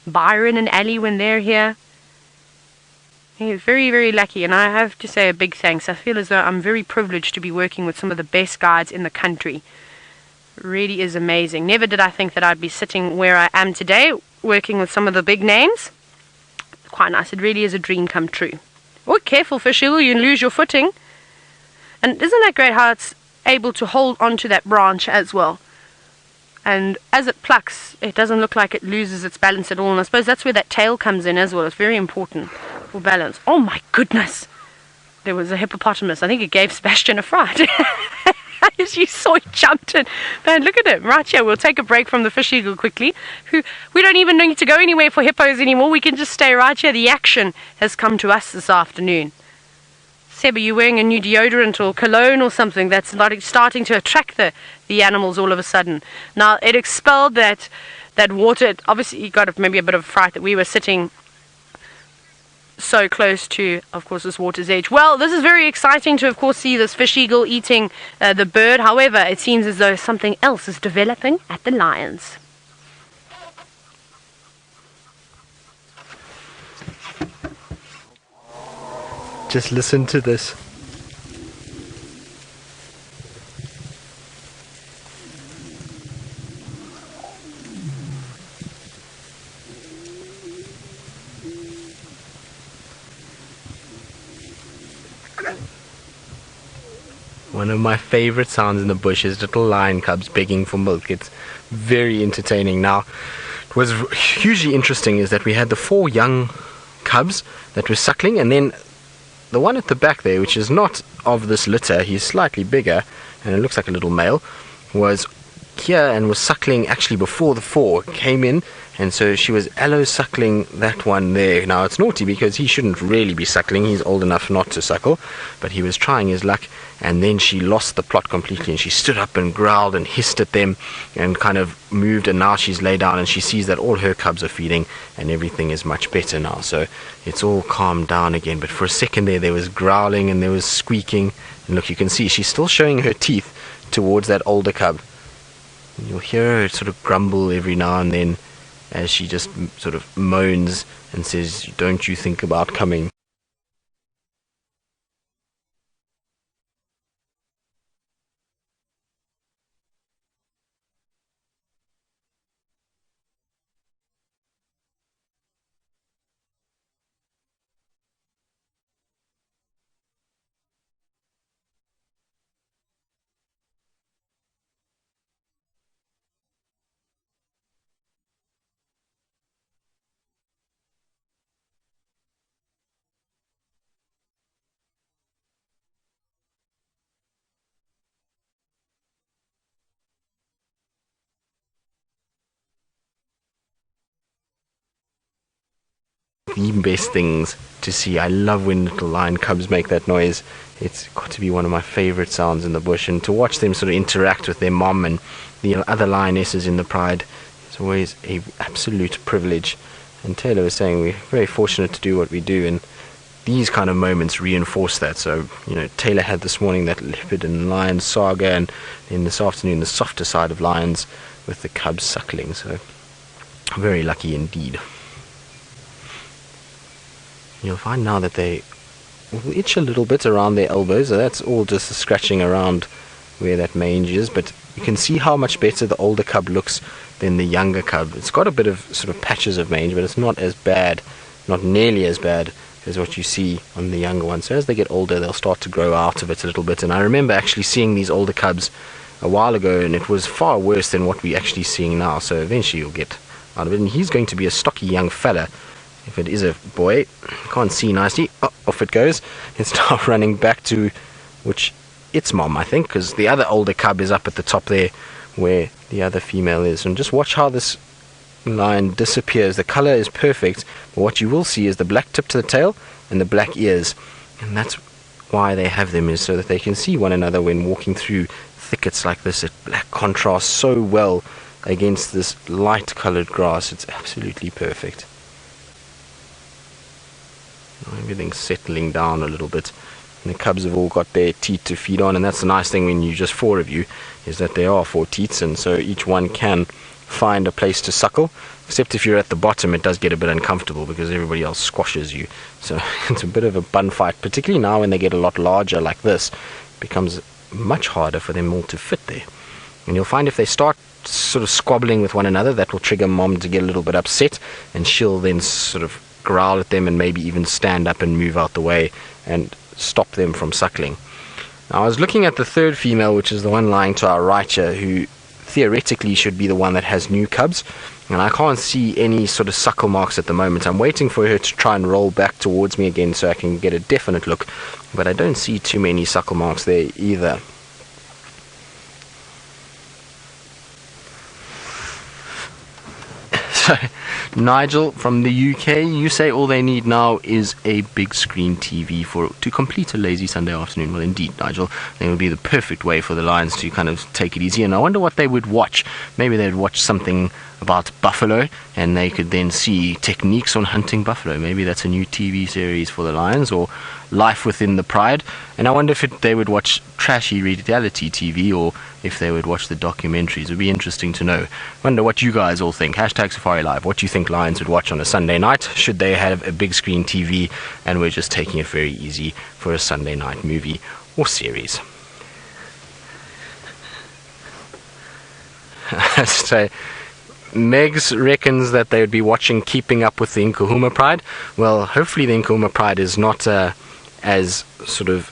Byron and Ali when they're here. He's very, very lucky, and I have to say a big thanks. I feel as though I'm very privileged to be working with some of the best guides in the country. It really is amazing. Never did I think that I'd be sitting where I am today, working with some of the big names. Quite nice. It really is a dream come true. Oh, careful, fish eagle, you lose your footing. And isn't that great how it's able to hold onto that branch as well? And as it plucks, it doesn't look like it loses its balance at all. And I suppose that's where that tail comes in as well. It's very important for balance. Oh my goodness! There was a hippopotamus. I think it gave Sebastian a fright. As you saw, he jumped in. Man, look at him right here. We'll take a break from the fish eagle quickly. We don't even need to go anywhere for hippos anymore. We can just stay right here. The action has come to us this afternoon. Seb, are you wearing a new deodorant or cologne or something that's starting to attract the animals all of a sudden? Now, it expelled that water. Obviously, you got maybe a bit of a fright that we were sitting so close to, of course, this water's edge. Well, this is very exciting to, of course, see this fish eagle eating the bird. However, it seems as though something else is developing at the lions. Just listen to this. One of my favorite sounds in the bush is little lion cubs begging for milk. It's very entertaining. Now, what was hugely interesting is that we had the 4 young cubs that were suckling, and then the one at the back there, which is not of this litter, he's slightly bigger and it looks like a little male, was here and was suckling actually before the 4 came in, and so she was allo suckling that one there. Now it's naughty because he shouldn't really be suckling, he's old enough not to suckle, but he was trying his luck, and then she lost the plot completely and she stood up and growled and hissed at them and kind of moved, and now she's laid down and she sees that all her cubs are feeding and everything is much better now, so it's all calmed down again. But for a second there was growling and there was squeaking, and look, you can see she's still showing her teeth towards that older cub. You'll hear her sort of grumble every now and then as she just sort of moans and says, "Don't you think about coming?" The best things to see. I love when little lion cubs make that noise. It's got to be one of my favorite sounds in the bush, and to watch them sort of interact with their mom and the other lionesses in the pride is always a absolute privilege. And Tayla was saying we're very fortunate to do what we do, and these kind of moments reinforce that. So, you know, Tayla had this morning that leopard and lion saga, and then this afternoon the softer side of lions with the cubs suckling. So very lucky indeed. You'll find now that they will itch a little bit around their elbows, so that's all just scratching around where that mange is, but you can see how much better the older cub looks than the younger cub. It's got a bit of sort of patches of mange, but it's not as bad, not nearly as bad as what you see on the younger one. So as they get older, they'll start to grow out of it a little bit. And I remember actually seeing these older cubs a while ago, and it was far worse than what we're actually seeing now. So eventually you'll get out of it, and he's going to be a stocky young fella. If it is a boy, can't see nicely. Oh, off it goes. It's now running back to its mom, I think, because the other older cub is up at the top there where the other female is. And just watch how this lion disappears. The color is perfect, but what you will see is the black tip to the tail and the black ears, and that's why they have them, is so that they can see one another when walking through thickets like this. It black contrasts so well against this light colored grass. It's absolutely perfect. Everything's settling down a little bit, and the cubs have all got their teat to feed on, and that's the nice thing when you just 4 of you, is that there are 4 teats, and so each one can find a place to suckle. Except if you're at the bottom, it does get a bit uncomfortable because everybody else squashes you, so it's a bit of a bun fight, particularly now when they get a lot larger like this. It becomes much harder for them all to fit there, and you'll find if they start sort of squabbling with one another, that will trigger mom to get a little bit upset, and she'll then sort of growl at them and maybe even stand up and move out the way and stop them from suckling. Now, I was looking at the third female, which is the one lying to our right here, who theoretically should be the one that has new cubs, and I can't see any sort of suckle marks at the moment. I'm waiting for her to try and roll back towards me again so I can get a definite look, but I don't see too many suckle marks there either. So, Nigel from the UK, you say all they need now is a big screen TV to complete a lazy Sunday afternoon. Well, indeed, Nigel, it would be the perfect way for the Lions to kind of take it easy. And I wonder what they would watch. Maybe they'd watch something about buffalo, and they could then see techniques on hunting buffalo. Maybe that's a new TV series for the lions, or life within the pride. And I wonder if they would watch trashy reality TV, or if they would watch the documentaries. It would be interesting to know. Wonder what you guys all think. Hashtag Safari Live. What do you think lions would watch on a Sunday night? Should they have a big screen TV, and we're just taking it very easy for a Sunday night movie or series? So Megs reckons that they would be watching Keeping Up with the Nkuhuma Pride. Well, hopefully the Nkuhuma Pride is not as sort of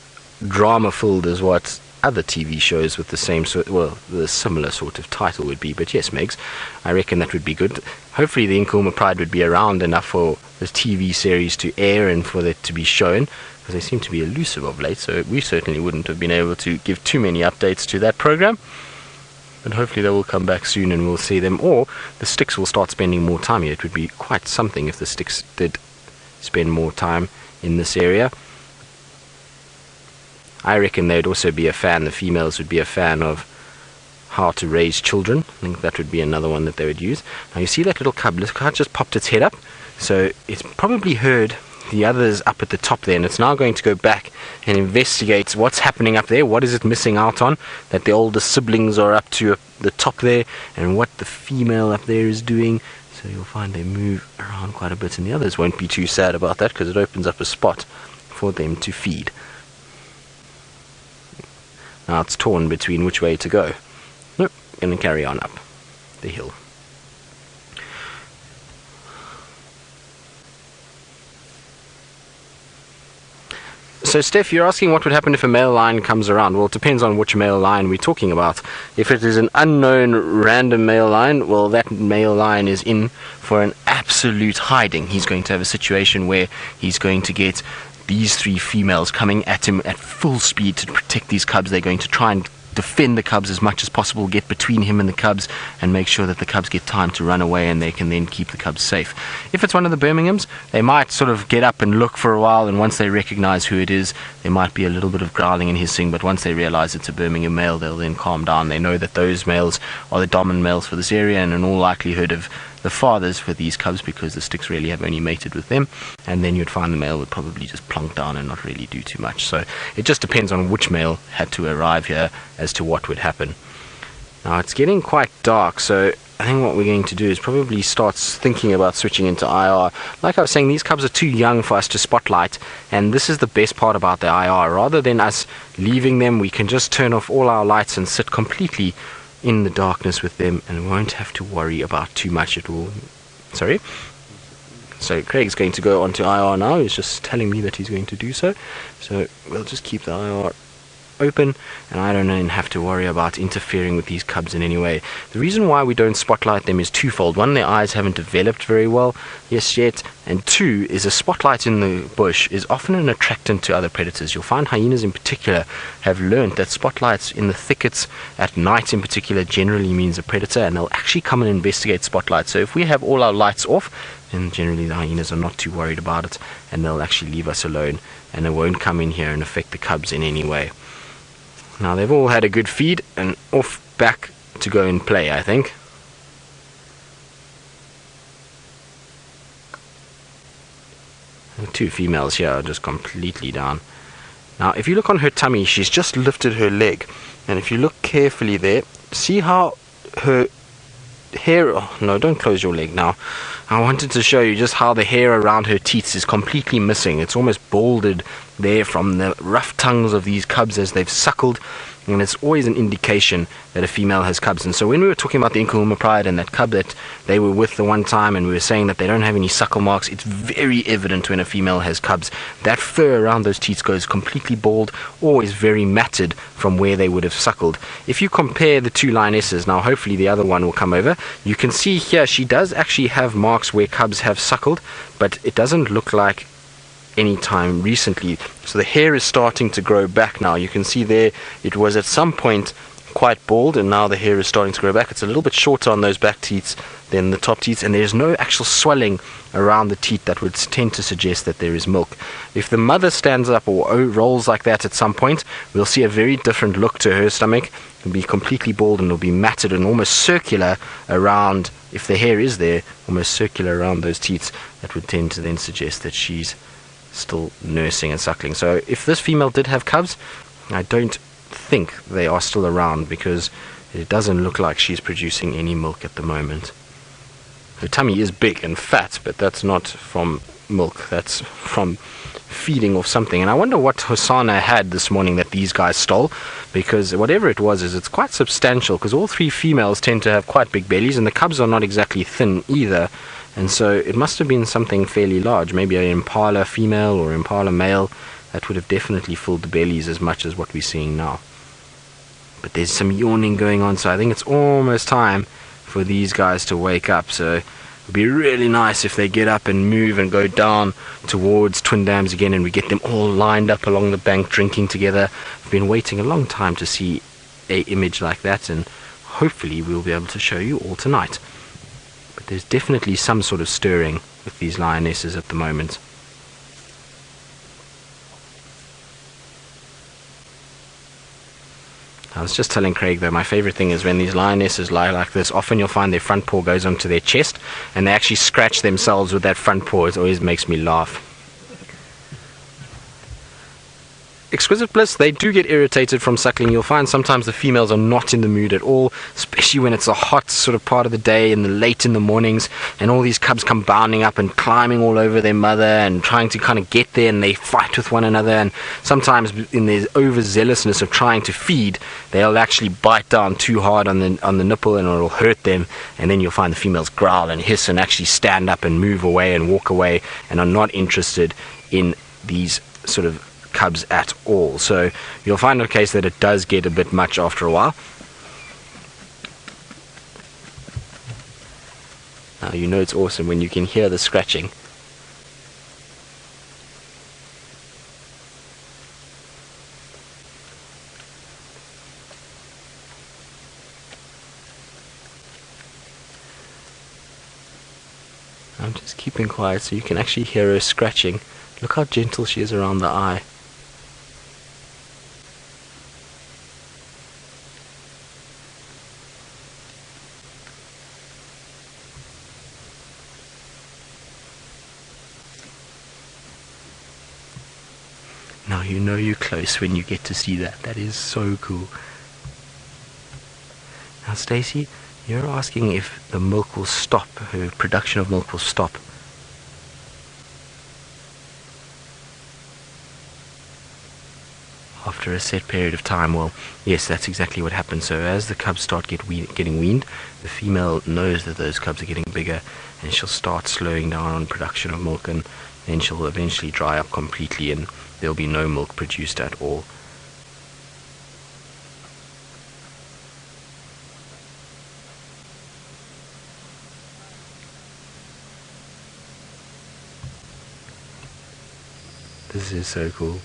drama-filled as what other TV shows with the same sort, well, the similar sort of title would be. But yes, Megs, I reckon that would be good. Hopefully the Nkuhuma Pride would be around enough for the TV series to air and for it to be shown, because they seem to be elusive of late, so we certainly wouldn't have been able to give too many updates to that program. But hopefully they will come back soon and we'll see them, or the Styx will start spending more time here. It would be quite something if the Styx did spend more time in this area. I reckon they would also be a fan, the females would be a fan of how to raise children. I think that would be another one that they would use. Now you see that little cub, look how it just popped its head up. So it's probably heard the others up at the top there, and it's now going to go back and investigate what's happening up there. What is it missing out on that the older siblings are up to the top there, and what the female up there is doing. So you'll find they move around quite a bit, and the others won't be too sad about that, because it opens up a spot for them to feed. Now it's torn between which way to go. Nope, going to carry on up the hill. So Steph, you're asking what would happen if a male lion comes around. Well, it depends on which male lion we're talking about. If it is an unknown random male lion, well, that male lion is in for an absolute hiding. He's going to have a situation where he's going to get these three females coming at him at full speed to protect these cubs. They're going to try and defend the cubs as much as possible, get between him and the cubs, and make sure that the cubs get time to run away, and they can then keep the cubs safe. If it's one of the Birminghams, they might sort of get up and look for a while, and once they recognize who it is, there might be a little bit of growling and hissing, but once they realize it's a Birmingham male, they'll then calm down. They know that those males are the dominant males for this area, and in all likelihood of the fathers for these cubs, because the Styx really have only mated with them, and then you'd find the male would probably just plonk down and not really do too much. So it just depends on which male had to arrive here as to what would happen. Now it's getting quite dark, so I think what we're going to do is probably start thinking about switching into IR. Like I was saying, these cubs are too young for us to spotlight, and this is the best part about the IR. Rather than us leaving them, we can just turn off all our lights and sit completely in the darkness with them, and won't have to worry about too much at all. Sorry? So Craig's going to go onto IR now. He's just telling me that he's going to do so. So we'll just keep the IR open, and I don't even have to worry about interfering with these cubs in any way. The reason why we don't spotlight them is twofold. One, their eyes haven't developed very well yet, and two is a spotlight in the bush is often an attractant to other predators. You'll find hyenas in particular have learned that spotlights in the thickets at night in particular generally means a predator, and they'll actually come and investigate spotlights. So if we have all our lights off, then generally the hyenas are not too worried about it, and they'll actually leave us alone, and they won't come in here and affect the cubs in any way. Now they've all had a good feed and off back to go and play, I think. The two females here are just completely down. Now if you look on her tummy, she's just lifted her leg, and if you look carefully there, see how her hair, oh no, don't close your leg now. I wanted to show you just how the hair around her teeth is completely missing. It's almost balded there from the rough tongues of these cubs as they've suckled, and it's always an indication that a female has cubs. And so when we were talking about the Nkuhuma Pride and that cub that they were with the one time, and we were saying that they don't have any suckle marks, it's very evident when a female has cubs. That fur around those teeth goes completely bald or is very matted from where they would have suckled. If you compare the two lionesses, now hopefully the other one will come over, you can see here she does actually have marks where cubs have suckled, but it doesn't look like any time recently. So the hair is starting to grow back now. You can see there it was at some point quite bald, and now the hair is starting to grow back. It's a little bit shorter on those back teats than the top teats, and there's no actual swelling around the teat that would tend to suggest that there is milk. If the mother stands up or rolls like that at some point, we'll see a very different look to her stomach. It'll be completely bald and it'll be matted and almost circular around, if the hair is there, almost circular around those teats. That would tend to then suggest that she's still nursing and suckling. So if this female did have cubs, I don't think they are still around, because it doesn't look like she's producing any milk at the moment. Her tummy is big and fat, but that's not from milk, that's from feeding off something. And I wonder what Hosanna had this morning that these guys stole, because whatever it was, it's quite substantial, because all three females tend to have quite big bellies, and the cubs are not exactly thin either. And so it must have been something fairly large, maybe an impala female or impala male. That would have definitely filled the bellies as much as what we're seeing now. But there's some yawning going on, so I think it's almost time for these guys to wake up. So it would be really nice if they get up and move and go down towards Twin Dams again, and we get them all lined up along the bank drinking together. I've been waiting a long time to see an image like that, and hopefully we'll be able to show you all tonight. But there's definitely some sort of stirring with these lionesses at the moment. I was just telling Craig, though, my favorite thing is when these lionesses lie like this, often you'll find their front paw goes onto their chest and they actually scratch themselves with that front paw. It always makes me laugh. Exquisite Bliss, they do get irritated from suckling. You'll find sometimes the females are not in the mood at all, especially when it's a hot sort of part of the day and late in the mornings, and all these cubs come bounding up and climbing all over their mother and trying to kind of get there, and they fight with one another. And sometimes in their overzealousness of trying to feed, they'll actually bite down too hard on the nipple, and it'll hurt them. And then you'll find the females growl and hiss and actually stand up and move away and walk away, and are not interested in these sort of cubs at all. So you'll find a case that it does get a bit much after a while. Now you know it's awesome when you can hear the scratching. I'm just keeping quiet so you can actually hear her scratching. Look how gentle she is around the eye. Now you know you're close when you get to see that. That is so cool. Now Stacy, you're asking if the milk will stop, her production of milk will stop. After a set period of time. Well, yes, that's exactly what happens. So as the cubs start getting weaned, the female knows that those cubs are getting bigger, and she'll start slowing down on production of milk, and then she'll eventually dry up completely and there'll be no milk produced at all. This is so cool.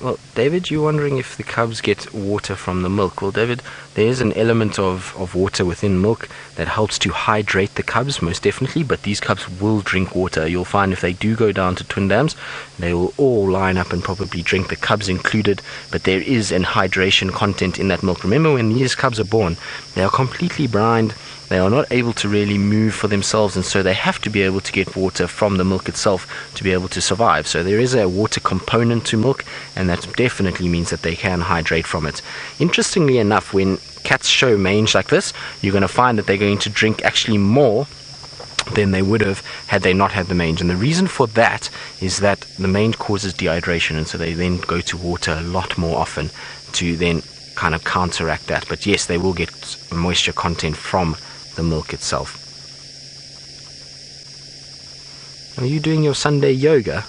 Well, David, you're wondering if the cubs get water from the milk. Well, David, there is an element of water within milk that helps to hydrate the cubs, most definitely, but these cubs will drink water. You'll find if they do go down to Twin Dams, they will all line up and probably drink, the cubs included, but there is an hydration content in that milk. Remember, when these cubs are born, they are completely blind. They are not able to really move for themselves, and so they have to be able to get water from the milk itself to be able to survive. So there is a water component to milk, and that definitely means that they can hydrate from it. Interestingly enough, when cats show mange like this, you're going to find that they're going to drink actually more than they would have had they not had the mange. And the reason for that is that the mange causes dehydration, and so they then go to water a lot more often to then kind of counteract that. But yes, they will get moisture content from the milk itself. Are you doing your Sunday yoga?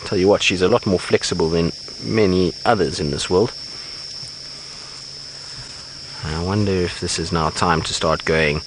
Tell you what, she's a lot more flexible than many others in this world. I wonder if this is now time to start going.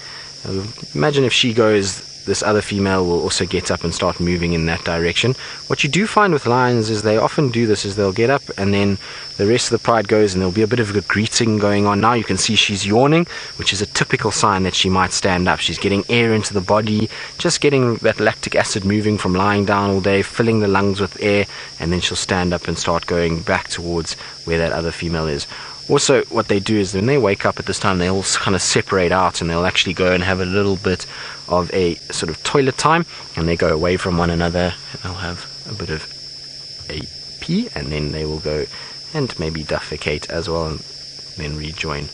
Imagine if she goes this other female will also get up and start moving in that direction. What you do find with lions is they often do this, is they'll get up and then the rest of the pride goes and there'll be a bit of a greeting going on. Now you can see she's yawning, which is a typical sign that she might stand up. She's getting air into the body, just getting that lactic acid moving from lying down all day, filling the lungs with air, and then she'll stand up and start going back towards where that other female is. Also, what they do is when they wake up at this time, they all kind of separate out and they'll actually go and have a little bit of a sort of toilet time, and they go away from one another. They'll have a bit of a pee, and then they will go and maybe defecate as well, and then rejoin.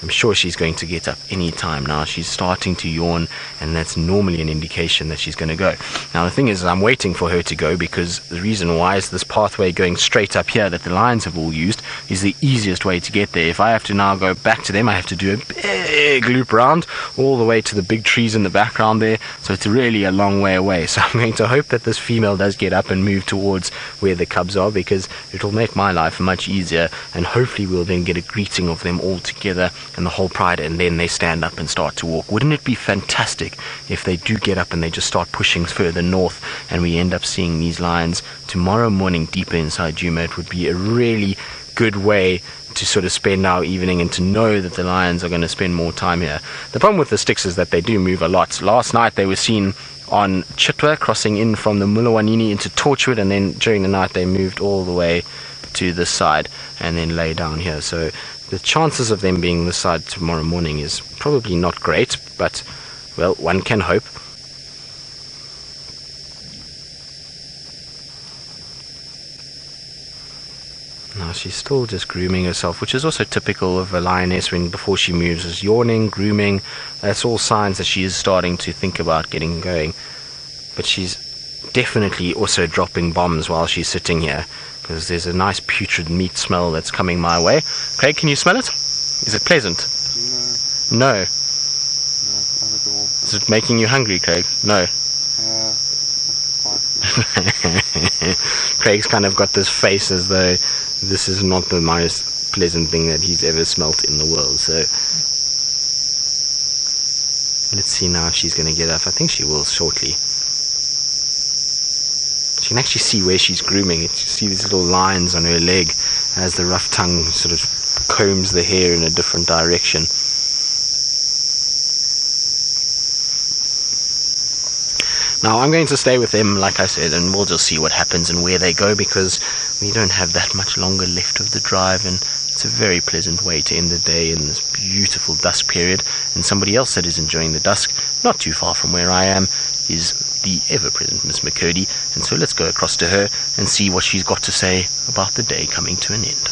I'm sure she's going to get up any time now. She's starting to yawn, and that's normally an indication that she's going to go. Now the thing is, I'm waiting for her to go, because the reason why is this pathway going straight up here that the lions have all used is the easiest way to get there. If I have to now go back to them, I have to do a big loop round all the way to the big trees in the background there, so it's really a long way away. So I'm going to hope that this female does get up and move towards where the cubs are, because it'll make my life much easier, and hopefully we'll then get a greeting of them all together and the whole pride, and then they stand up and start to walk. Wouldn't it be fantastic if they do get up and they just start pushing further north and we end up seeing these lions tomorrow morning deeper inside Djuma? It would be a really good way to sort of spend our evening and to know that the lions are going to spend more time here. The problem with the Styx is that they do move a lot. Last night they were seen on Chitwa crossing in from the Mulawanini into Torchwood, and then during the night they moved all the way to this side and then lay down here. So the chances of them being this side tomorrow morning is probably not great, but, well, one can hope. Now she's still just grooming herself, which is also typical of a lioness when before she moves, is yawning, grooming. That's all signs that she is starting to think about getting going. But she's definitely also dropping bombs while she's sitting here, because there's a nice putrid meat smell that's coming my way. Craig, can you smell it? Is it pleasant? No. No, not at all. Is it making you hungry, Craig? No. Craig's kind of got this face as though this is not the most pleasant thing that he's ever smelt in the world. So let's see now if she's going to get up. I think she will shortly. You can actually see where she's grooming. You see these little lines on her leg as the rough tongue sort of combs the hair in a different direction. Now I'm going to stay with them, like I said, and we'll just see what happens and where they go, because we don't have that much longer left of the drive, and it's a very pleasant way to end the day in this beautiful dusk period. And somebody else that is enjoying the dusk, not too far from where I am, is the ever-present Miss McCurdy, and so let's go across to her and see what she's got to say about the day coming to an end.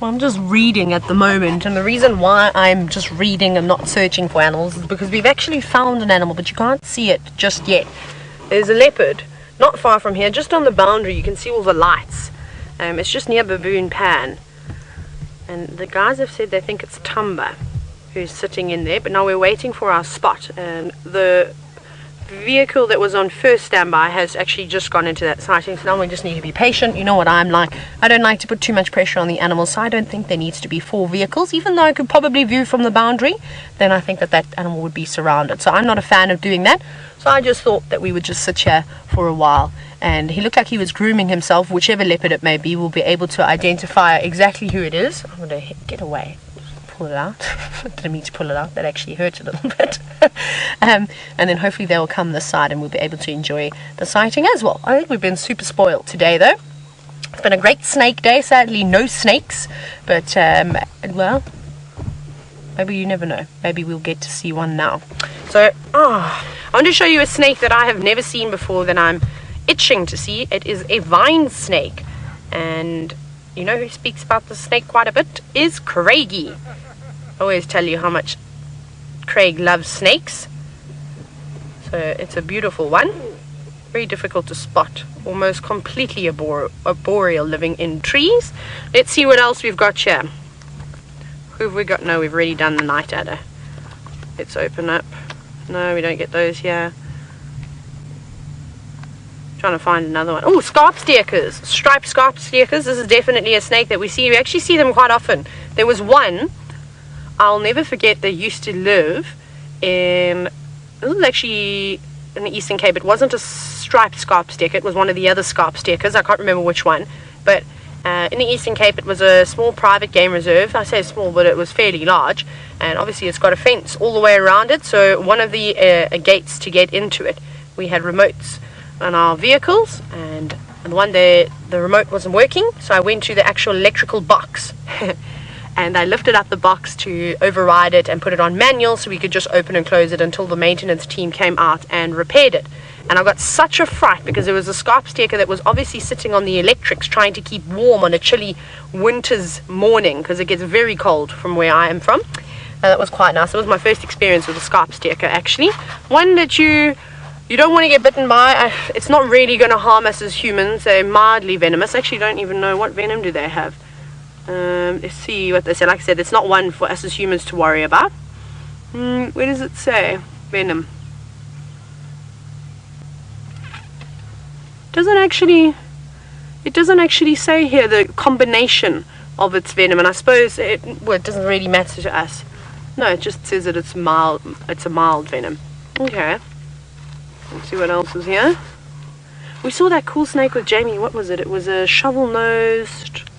Well, I'm just reading at the moment, and the reason why I'm just reading and not searching for animals is because we've actually found an animal, but you can't see it just yet. There's a leopard not far from here, just on the boundary. You can see all the lights. It's just near Baboon Pan. And the guys have said they think it's Tumba who's sitting in there, but now we're waiting for our spot, and the vehicle that was on first standby has actually just gone into that sighting, so now we just need to be patient. You know what I'm like, I don't like to put too much pressure on the animals, so I don't think there needs to be 4 vehicles. Even though I could probably view from the boundary, then I think that that animal would be surrounded, so I'm not a fan of doing that. So I just thought that we would just sit here for a while, and he looked like he was grooming himself. Whichever leopard it may be, we'll be able to identify exactly who it is. I'm going to get away, pull it out. Didn't mean to pull it out, that actually hurt a little bit. And then hopefully they will come this side and we'll be able to enjoy the sighting as well. I think we've been super spoiled today though. It's been a great snake day. Sadly no snakes, but well, maybe you never know. Maybe we'll get to see one now. So I want to show you a snake that I have never seen before, that I'm itching to see. It is a vine snake, and you know who speaks about the snake quite a bit is Craigie. I always tell you how much Craig loves snakes. So it's a beautiful one, very difficult to spot, almost completely arboreal, living in trees. Let's see what else we've got here. Who have we got? No, we've already done the night adder. Let's open up. No, we don't get those here. Trying to find another one. Oh, scarp steekers, striped scarp steekers. This is definitely a snake that we see. We actually see them quite often There was one, I'll never forget, they used to live in, this was actually in the Eastern Cape. It wasn't a striped scarpstecker, it was one of the other scarpsteckers, I can't remember which one, but in the Eastern Cape it was a small private game reserve. I say small, but it was fairly large, and obviously it's got a fence all the way around it, so one of the gates to get into it, we had remotes on our vehicles, and one day the remote wasn't working, so I went to the actual electrical box and I lifted up the box to override it and put it on manual so we could just open and close it until the maintenance team came out and repaired it. And I got such a fright because there was a scarpstecker that was obviously sitting on the electrics trying to keep warm on a chilly winter's morning, because it gets very cold from where I am from. And that was quite nice. It was my first experience with a scarpstecker, actually. One that you don't want to get bitten by. It's not really going to harm us as humans. They're mildly venomous. I actually don't even know what venom do they have. Let's see what they say. Like I said, it's not one for us as humans to worry about. Where does it say venom? It doesn't actually say here the combination of its venom, and I suppose it doesn't really matter to us. No, it just says that it's mild. It's a mild venom. Okay. Let's see what else is here. We saw that cool snake with Jamie. What was it? It was a shovel-nosed.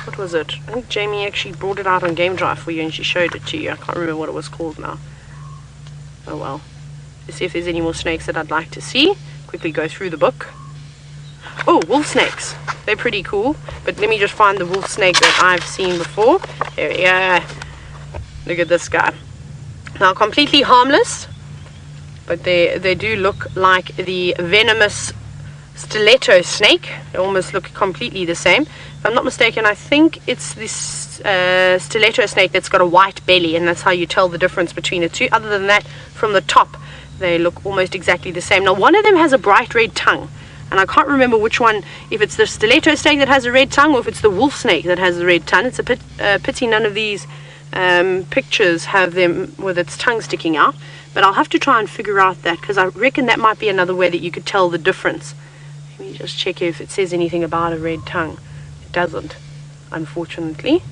What was it? I think Jamie actually brought it out on Game Drive for you and she showed it to you. I can't remember what it was called now. Oh well. Let's see if there's any more snakes that I'd like to see. Quickly go through the book. Oh, wolf snakes. They're pretty cool. But let me just find the wolf snake that I've seen before. There we go. Look at this guy. Now, completely harmless, but they do look like the venomous stiletto snake. They almost look completely the same. If I'm not mistaken, I think it's this stiletto snake that's got a white belly, and that's how you tell the difference between the two. Other than that, from the top, they look almost exactly the same. Now, one of them has a bright red tongue, and I can't remember which one, if it's the stiletto snake that has a red tongue or if it's the wolf snake that has a red tongue. It's a pity none of these pictures have them with its tongue sticking out, but I'll have to try and figure out that, because I reckon that might be another way that you could tell the difference. Let me just check if it says anything about a red tongue. It doesn't, unfortunately.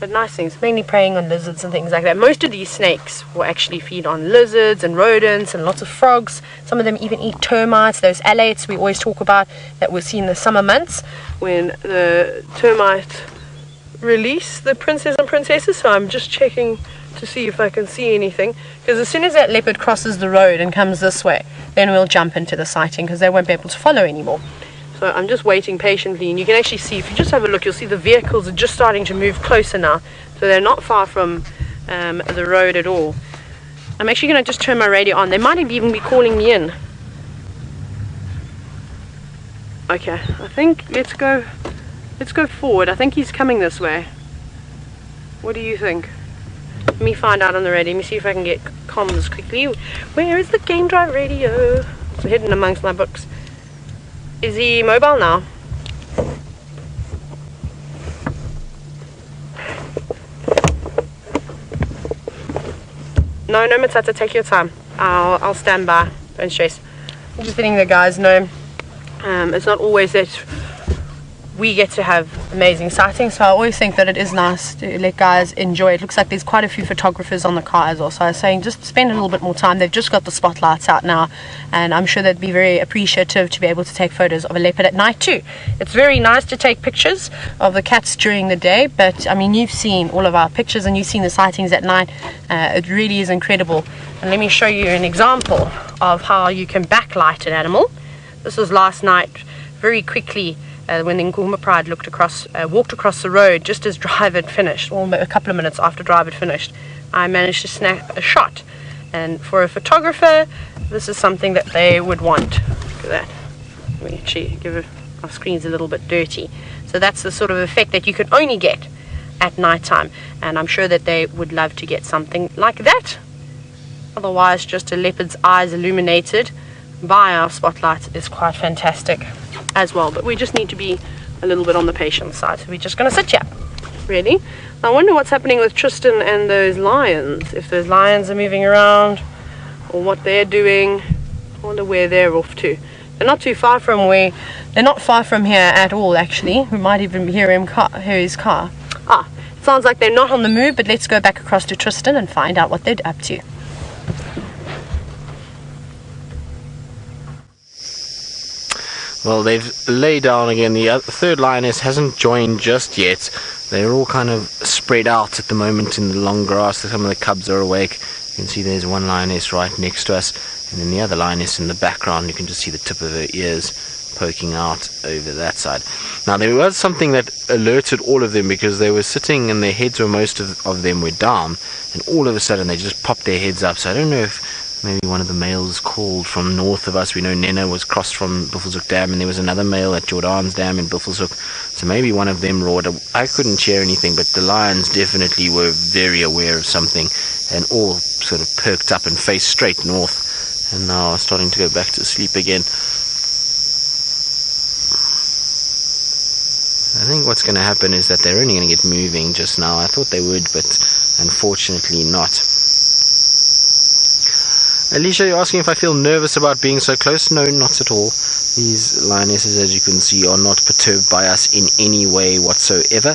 But nice things, mainly preying on lizards and things like that. Most of these snakes will actually feed on lizards and rodents and lots of frogs. Some of them even eat termites, those alates we always talk about that we see in the summer months when the termites release the princes and princesses. So I'm just checking to see if I can see anything, because as soon as that leopard crosses the road and comes this way, then we'll jump into the sighting, because they won't be able to follow anymore. So I'm just waiting patiently, and you can actually see, if you just have a look, you'll see the vehicles are just starting to move closer now, so they're not far from the road at all. I'm actually going to just turn my radio on. They might even be calling me in. Okay, I think let's go forward. I think he's coming this way. What do you think? Let me find out on the radio. Let me see if I can get comms quickly. Where is the Game Drive radio? It's hidden amongst my books. Is he mobile now? No, Matata, take your time. I'll stand by. Don't stress. I'm just letting the guys know. It's not always that we get to have amazing sightings, so I always think that it is nice to let guys enjoy it. Looks like there's quite a few photographers on the car as well, so I was saying just spend a little bit more time. They've just got the spotlights out now, and I'm sure they'd be very appreciative to be able to take photos of a leopard at night too. It's very nice to take pictures of the cats during the day, but I mean, you've seen all of our pictures and you've seen the sightings at night. It really is incredible. And let me show you an example of how you can backlight an animal. This was last night, very quickly. When the Styx Pride walked across the road just as Drive had finished, or a couple of minutes after Drive had finished, I managed to snap a shot. And for a photographer, this is something that they would want. Look at that. We actually give it, our screen's a little bit dirty. So that's the sort of effect that you can only get at nighttime. And I'm sure that they would love to get something like that. Otherwise, just a leopard's eyes illuminated by our spotlight is quite fantastic as well, but we just need to be a little bit on the patient side, so we're just going to sit here, really. I wonder what's happening with Tristan and those lions, if those lions are moving around or what they're doing. I wonder where they're off to. They're not too far from where, they're not far from here at all actually. We might even hear his car. Sounds like they're not on the move, but let's go back across to Tristan and find out what they're up to. Well, they've laid down again. The third lioness hasn't joined just yet. They're all kind of spread out at the moment in the long grass. Some of the cubs are awake. You can see there's one lioness right next to us, and then the other lioness in the background. You can just see the tip of her ears poking out over that side. Now, there was something that alerted all of them, because they were sitting and their heads were, most of them were down, and all of a sudden they just popped their heads up. So I don't know if maybe one of the males called from north of us. We know Nena was crossed from Buffelshoek Dam, and there was another male at Jordaan's Dam in Buffelshoek. So maybe one of them roared. I couldn't hear anything, but the lions definitely were very aware of something, and all sort of perked up and faced straight north, and now are starting to go back to sleep again. I think what's going to happen is that they're only going to get moving just now. I thought they would, but unfortunately not. Alicia, you're asking if I feel nervous about being so close? No, not at all. These lionesses, as you can see, are not perturbed by us in any way whatsoever.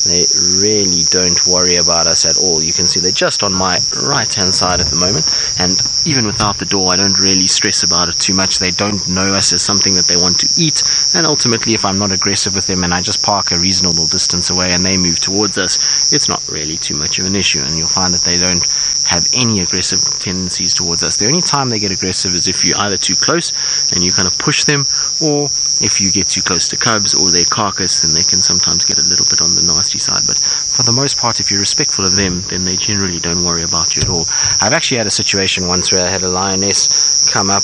They really don't worry about us at all. You can see they're just on my right-hand side at the moment, and even without the door, I don't really stress about it too much. They don't know us as something that they want to eat, and ultimately, if I'm not aggressive with them and I just park a reasonable distance away and they move towards us, it's not really too much of an issue, and you'll find that they don't have any aggressive tendencies towards us. The only time they get aggressive is if you're either too close and you kind of push them, or if you get too close to cubs or their carcass, then they can sometimes get a little bit on the nasty side. But for the most part, if you're respectful of them, then they generally don't worry about you at all. I've actually had a situation once where I had a lioness come up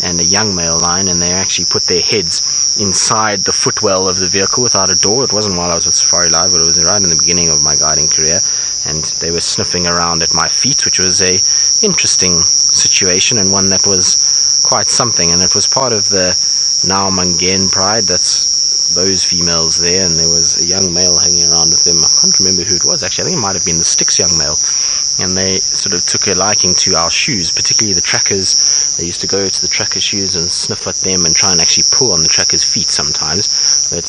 and a young male lion, and they actually put their heads inside the footwell of the vehicle without a door. It wasn't while I was with Safari Live, but it was right in the beginning of my guiding career, and they were sniffing around at my feet, which was a interesting situation, and one that was quite something. And it was part of the Now Mangen Pride. That's those females there, and there was a young male hanging around with them. I can't remember who it was actually. I think it might have been the Styx young male, and they sort of took a liking to our shoes, particularly the trackers. They used to go to the tracker shoes and sniff at them and try and actually pull on the trackers' feet sometimes, but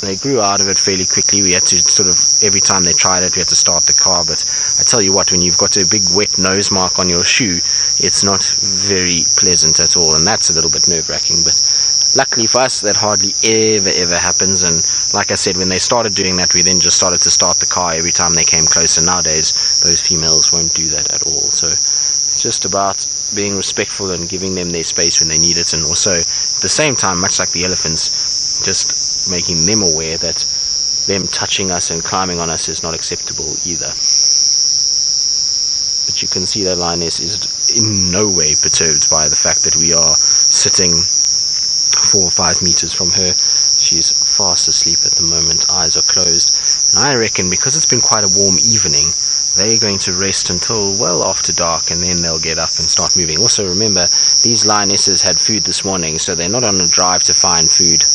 they grew out of it fairly quickly. We had to sort of, every time they tried it, we had to start the car. But I tell you what, when you've got a big wet nose mark on your shoe, it's not very pleasant at all, and that's a little bit nerve-wracking. But luckily for us, that hardly ever happens. And like I said, when they started doing that, we then just started to start the car every time they came close, and nowadays those females won't do that at all. So it's just about being respectful and giving them their space when they need it, and also at the same time, much like the elephants, just making them aware that them touching us and climbing on us is not acceptable either. But you can see that lioness is in no way perturbed by the fact that we are sitting 4 or 5 meters from her. She's fast asleep at the moment, eyes are closed, and I reckon because it's been quite a warm evening, they're going to rest until well after dark, and then they'll get up and start moving. Also remember, these lionesses had food this morning, so they're not on a drive to find food.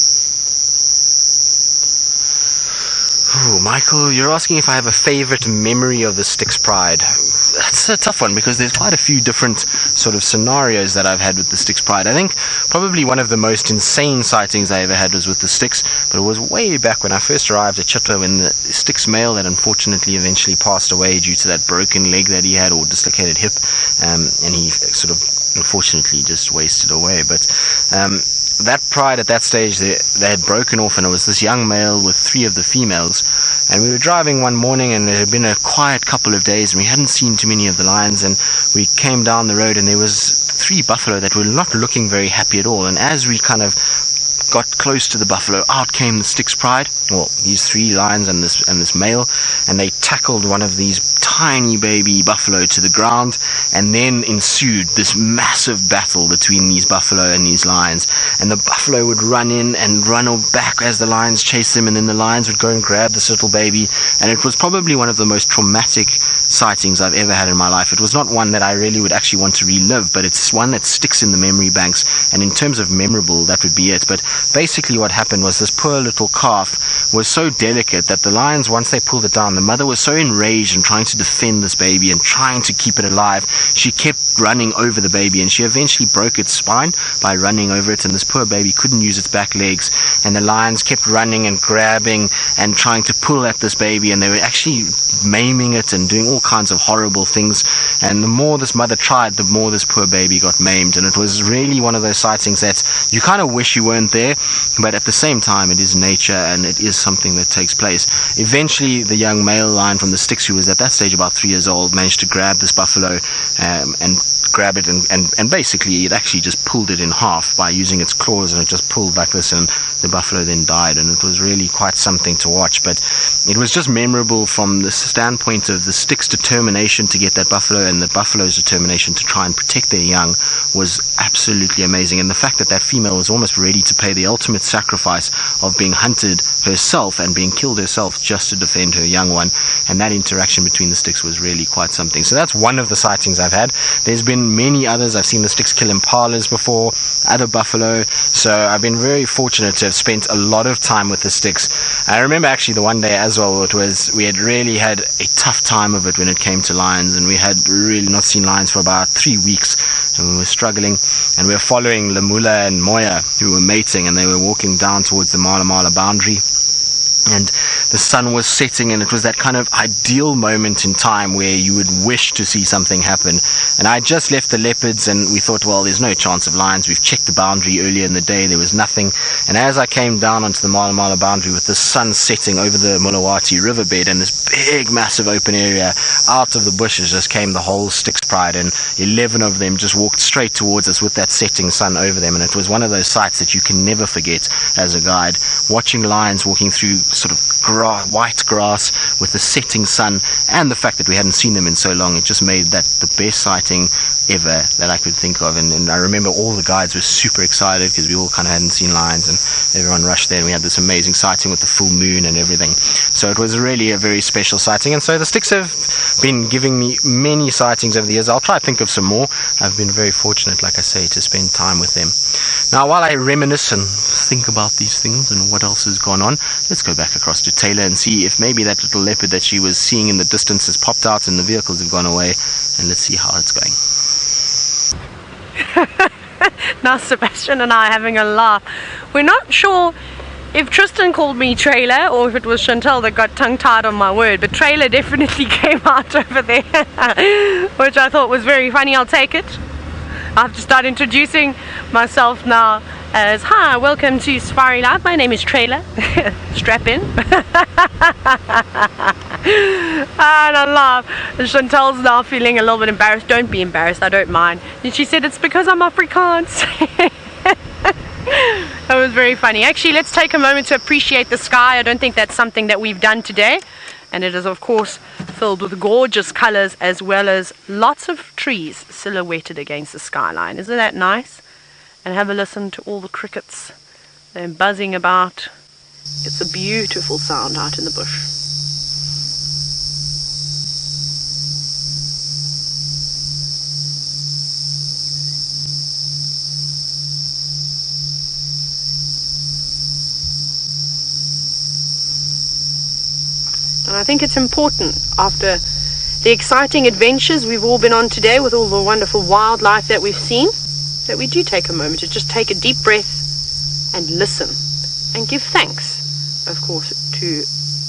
Ooh, Michael, you're asking if I have a favorite memory of the Styx Pride. That's a tough one, because there's quite a few different sort of scenarios that I've had with the Styx Pride. I think probably one of the most insane sightings I ever had was with the Styx, but it was way back when I first arrived at Chitwa, when the Styx male that unfortunately eventually passed away due to that broken leg that he had, or dislocated hip, and he sort of unfortunately just wasted away. But that pride at that stage, they had broken off, and it was this young male with 3 of the females, and we were driving one morning, and it had been a quiet couple of days, and we hadn't seen too many of the lions, and we came down the road, and there was 3 buffalo that were not looking very happy at all. And as we kind of got close to the buffalo, out came the Styx Pride, well, these 3 lions and this male, and they tackled one of these tiny baby buffalo to the ground, and then ensued this massive battle between these buffalo and these lions. And the buffalo would run in and run back as the lions chased them, and then the lions would go and grab this little baby, and it was probably one of the most traumatic sightings I've ever had in my life. It was not one that I really would actually want to relive, but it's one that sticks in the memory banks, and in terms of memorable, that would be it. But basically what happened was this poor little calf was so delicate that the lions, once they pulled it down, the mother was so enraged and trying to to defend this baby and trying to keep it alive, she kept running over the baby, and she eventually broke its spine by running over it, and this poor baby couldn't use its back legs, and the lions kept running and grabbing and trying to pull at this baby, and they were actually maiming it and doing all kinds of horrible things. And the more this mother tried, the more this poor baby got maimed. And it was really one of those sightings that you kind of wish you weren't there, but at the same time it is nature and it is something that takes place. Eventually the young male lion from the Styx, who was at that stage about 3 years old, managed to grab this buffalo and grab it and basically it actually just pulled it in half by using its claws, and it just pulled like this, and the buffalo then died. And it was really quite something to watch, but it was just memorable from the standpoint of the Styx determination to get that buffalo, and the buffalo's determination to try and protect their young was absolutely amazing. And the fact that that female was almost ready to pay the ultimate sacrifice of being hunted herself and being killed herself just to defend her young one, and that interaction between the Styx was really quite something. So that's one of the sightings I've had. There's been many others. I've seen the Styx kill impalas before, other buffalo, so I've been very fortunate to have spent a lot of time with the Styx. I remember actually the one day as well, we had really had a tough time of it when it came to lions, and we had really not seen lions for about 3 weeks, and we were struggling, and we were following Lamula and Moya, who were mating, and they were walking down towards the Mala Mala boundary, and the sun was setting, and it was that kind of ideal moment in time where you would wish to see something happen. And I just left the leopards, and we thought, well, there's no chance of lions. We've checked the boundary earlier in the day, there was nothing. And as I came down onto the Mala Mala boundary with the sun setting over the Mulawati riverbed and this big massive open area, out of the bushes just came the whole Styx Pride, and 11 of them just walked straight towards us with that setting sun over them. And it was one of those sights that you can never forget as a guide, watching lions walking through sort of white grass with the setting sun, and the fact that we hadn't seen them in so long. It just made that the best sighting ever that I could think of. And I remember all the guides were super excited because we all kind of hadn't seen lions, and everyone rushed there, and we had this amazing sighting with the full moon and everything. So it was really a very special sighting. And so the Styx have been giving me many sightings over the years. I'll try to think of some more. I've been very fortunate, like I say, to spend time with them. Now, while I reminisce and think about these things and what else has gone on, let's go back across to Tayla and see if maybe that little leopard that she was seeing in the distance has popped out and the vehicles have gone away, and let's see how it's going. Now Sebastian and I are having a laugh. We're not sure if Tristan called me trailer or if it was Chantal that got tongue-tied on my word, but trailer definitely came out over there, which I thought was very funny. I'll take it. I have to start introducing myself now as, hi, welcome to Safari Live. My name is Trailer. Strap in. And I laugh. Chantal's now feeling a little bit embarrassed. Don't be embarrassed, I don't mind. And she said it's because I'm Afrikaans. That was very funny. Actually, let's take a moment to appreciate the sky. I don't think that's something that we've done today. And it is, of course, filled with gorgeous colors as well as lots of trees silhouetted against the skyline. Isn't that nice? And have a listen to all the crickets. They're buzzing about. It's a beautiful sound out in the bush. And I think it's important, after the exciting adventures we've all been on today with all the wonderful wildlife that we've seen, that we do take a moment to just take a deep breath and listen and give thanks, of course, to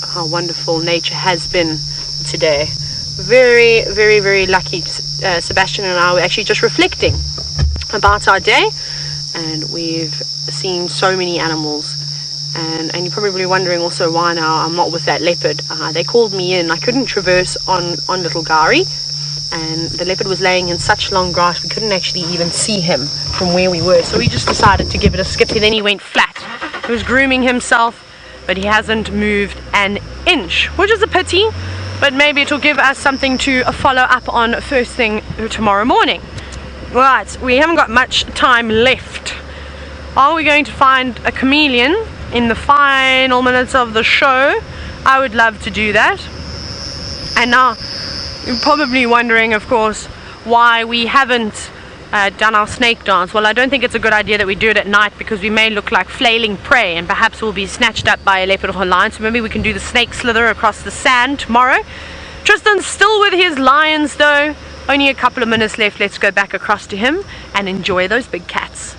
how wonderful nature has been today. Very, very, very lucky. Sebastian and I were actually just reflecting about our day, and we've seen so many animals. And you're probably wondering also why now I'm not with that leopard. They called me in. I couldn't traverse on Little Gari, and the leopard was laying in such long grass we couldn't actually even see him from where we were. So we just decided to give it a skip, and then he went flat. He was grooming himself, but he hasn't moved an inch, which is a pity, but maybe it'll give us something to follow up on first thing tomorrow morning. Right, we haven't got much time left. Are we going to find a chameleon in the final minutes of the show? I would love to do that. And now you're probably wondering, of course, why we haven't done our snake dance. Well, I don't think it's a good idea that we do it at night, because we may look like flailing prey and perhaps we'll be snatched up by a leopard or a lion. So maybe we can do the snake slither across the sand tomorrow. Tristan's still with his lions though. Only a couple of minutes left. Let's go back across to him and enjoy those big cats.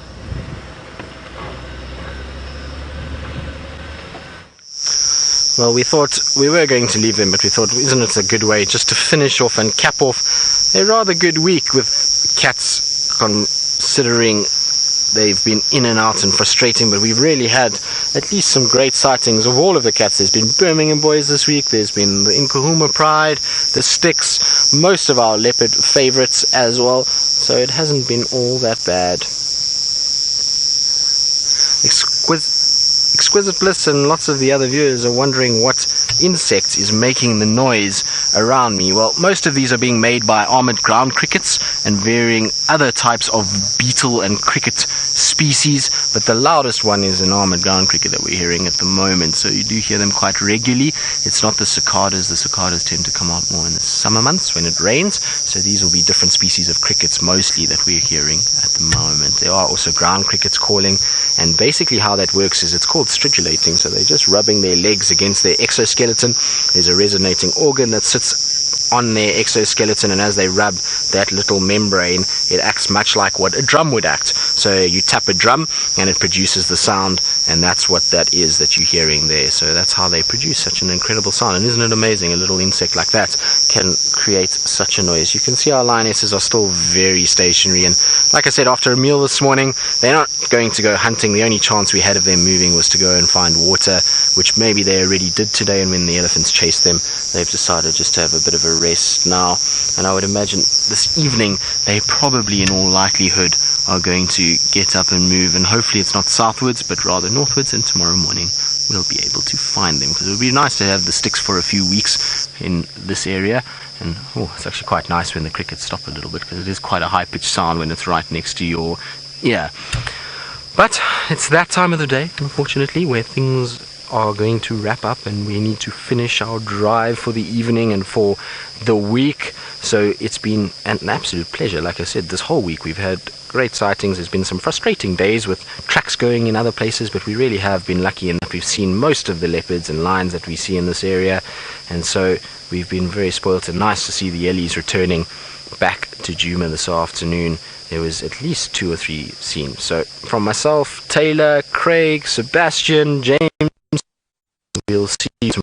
Well, we thought we were going to leave them, but we thought, isn't it a good way just to finish off and cap off a rather good week with cats, considering they've been in and out and frustrating, but we've really had at least some great sightings of all of the cats. There's been Birmingham boys this week, there's been the Styx Pride, the Styx, most of our leopard favorites as well, so it hasn't been all that bad. Exquisite Bliss and lots of the other viewers are wondering what insect is making the noise around me. Well, most of these are being made by armored ground crickets and varying other types of beetle and cricket species, but the loudest one is an armored ground cricket that we're hearing at the moment, so you do hear them quite regularly. It's not the cicadas. The cicadas tend to come out more in the summer months when it rains, so these will be different species of crickets mostly that we're hearing at the moment. There are also ground crickets calling, and basically how that works is it's called stridulating, so they're just rubbing their legs against their exoskeleton. There's a resonating organ that sits on their exoskeleton, and as they rub that little membrane, it acts much like what a drum would act. So you tap a drum and it produces the sound, and that's what that is that you're hearing there. So that's how they produce such an incredible sound. And isn't it amazing, a little insect like that can create such a noise. You can see our lionesses are still very stationary, and like I said, after a meal this morning, they're not going to go hunting. The only chance we had of them moving was to go and find water, which maybe they already did today, and when the elephants chased them, they've decided just to have a bit of a rest now. And I would imagine this evening they probably in all likelihood are going to get up and move, and hopefully it's not southwards but rather northwards, and tomorrow morning we'll be able to find them, because it would be nice to have the Styx for a few weeks in this area. And it's actually quite nice when the crickets stop a little bit, because it is quite a high-pitched sound when it's right next to your ear. But it's that time of the day, unfortunately, where things are going to wrap up and we need to finish our drive for the evening and for the week. So it's been an absolute pleasure. Like I said, this whole week we've had great sightings. There's been some frustrating days with tracks going in other places, but we really have been lucky in that we've seen most of the leopards and lions that we see in this area, and so we've been very spoilt, and nice to see the Ellies returning back to Djuma this afternoon. There was at least 2 or 3 seen. So from myself, Tayla, Craig, Sebastian, James, we'll see you tomorrow.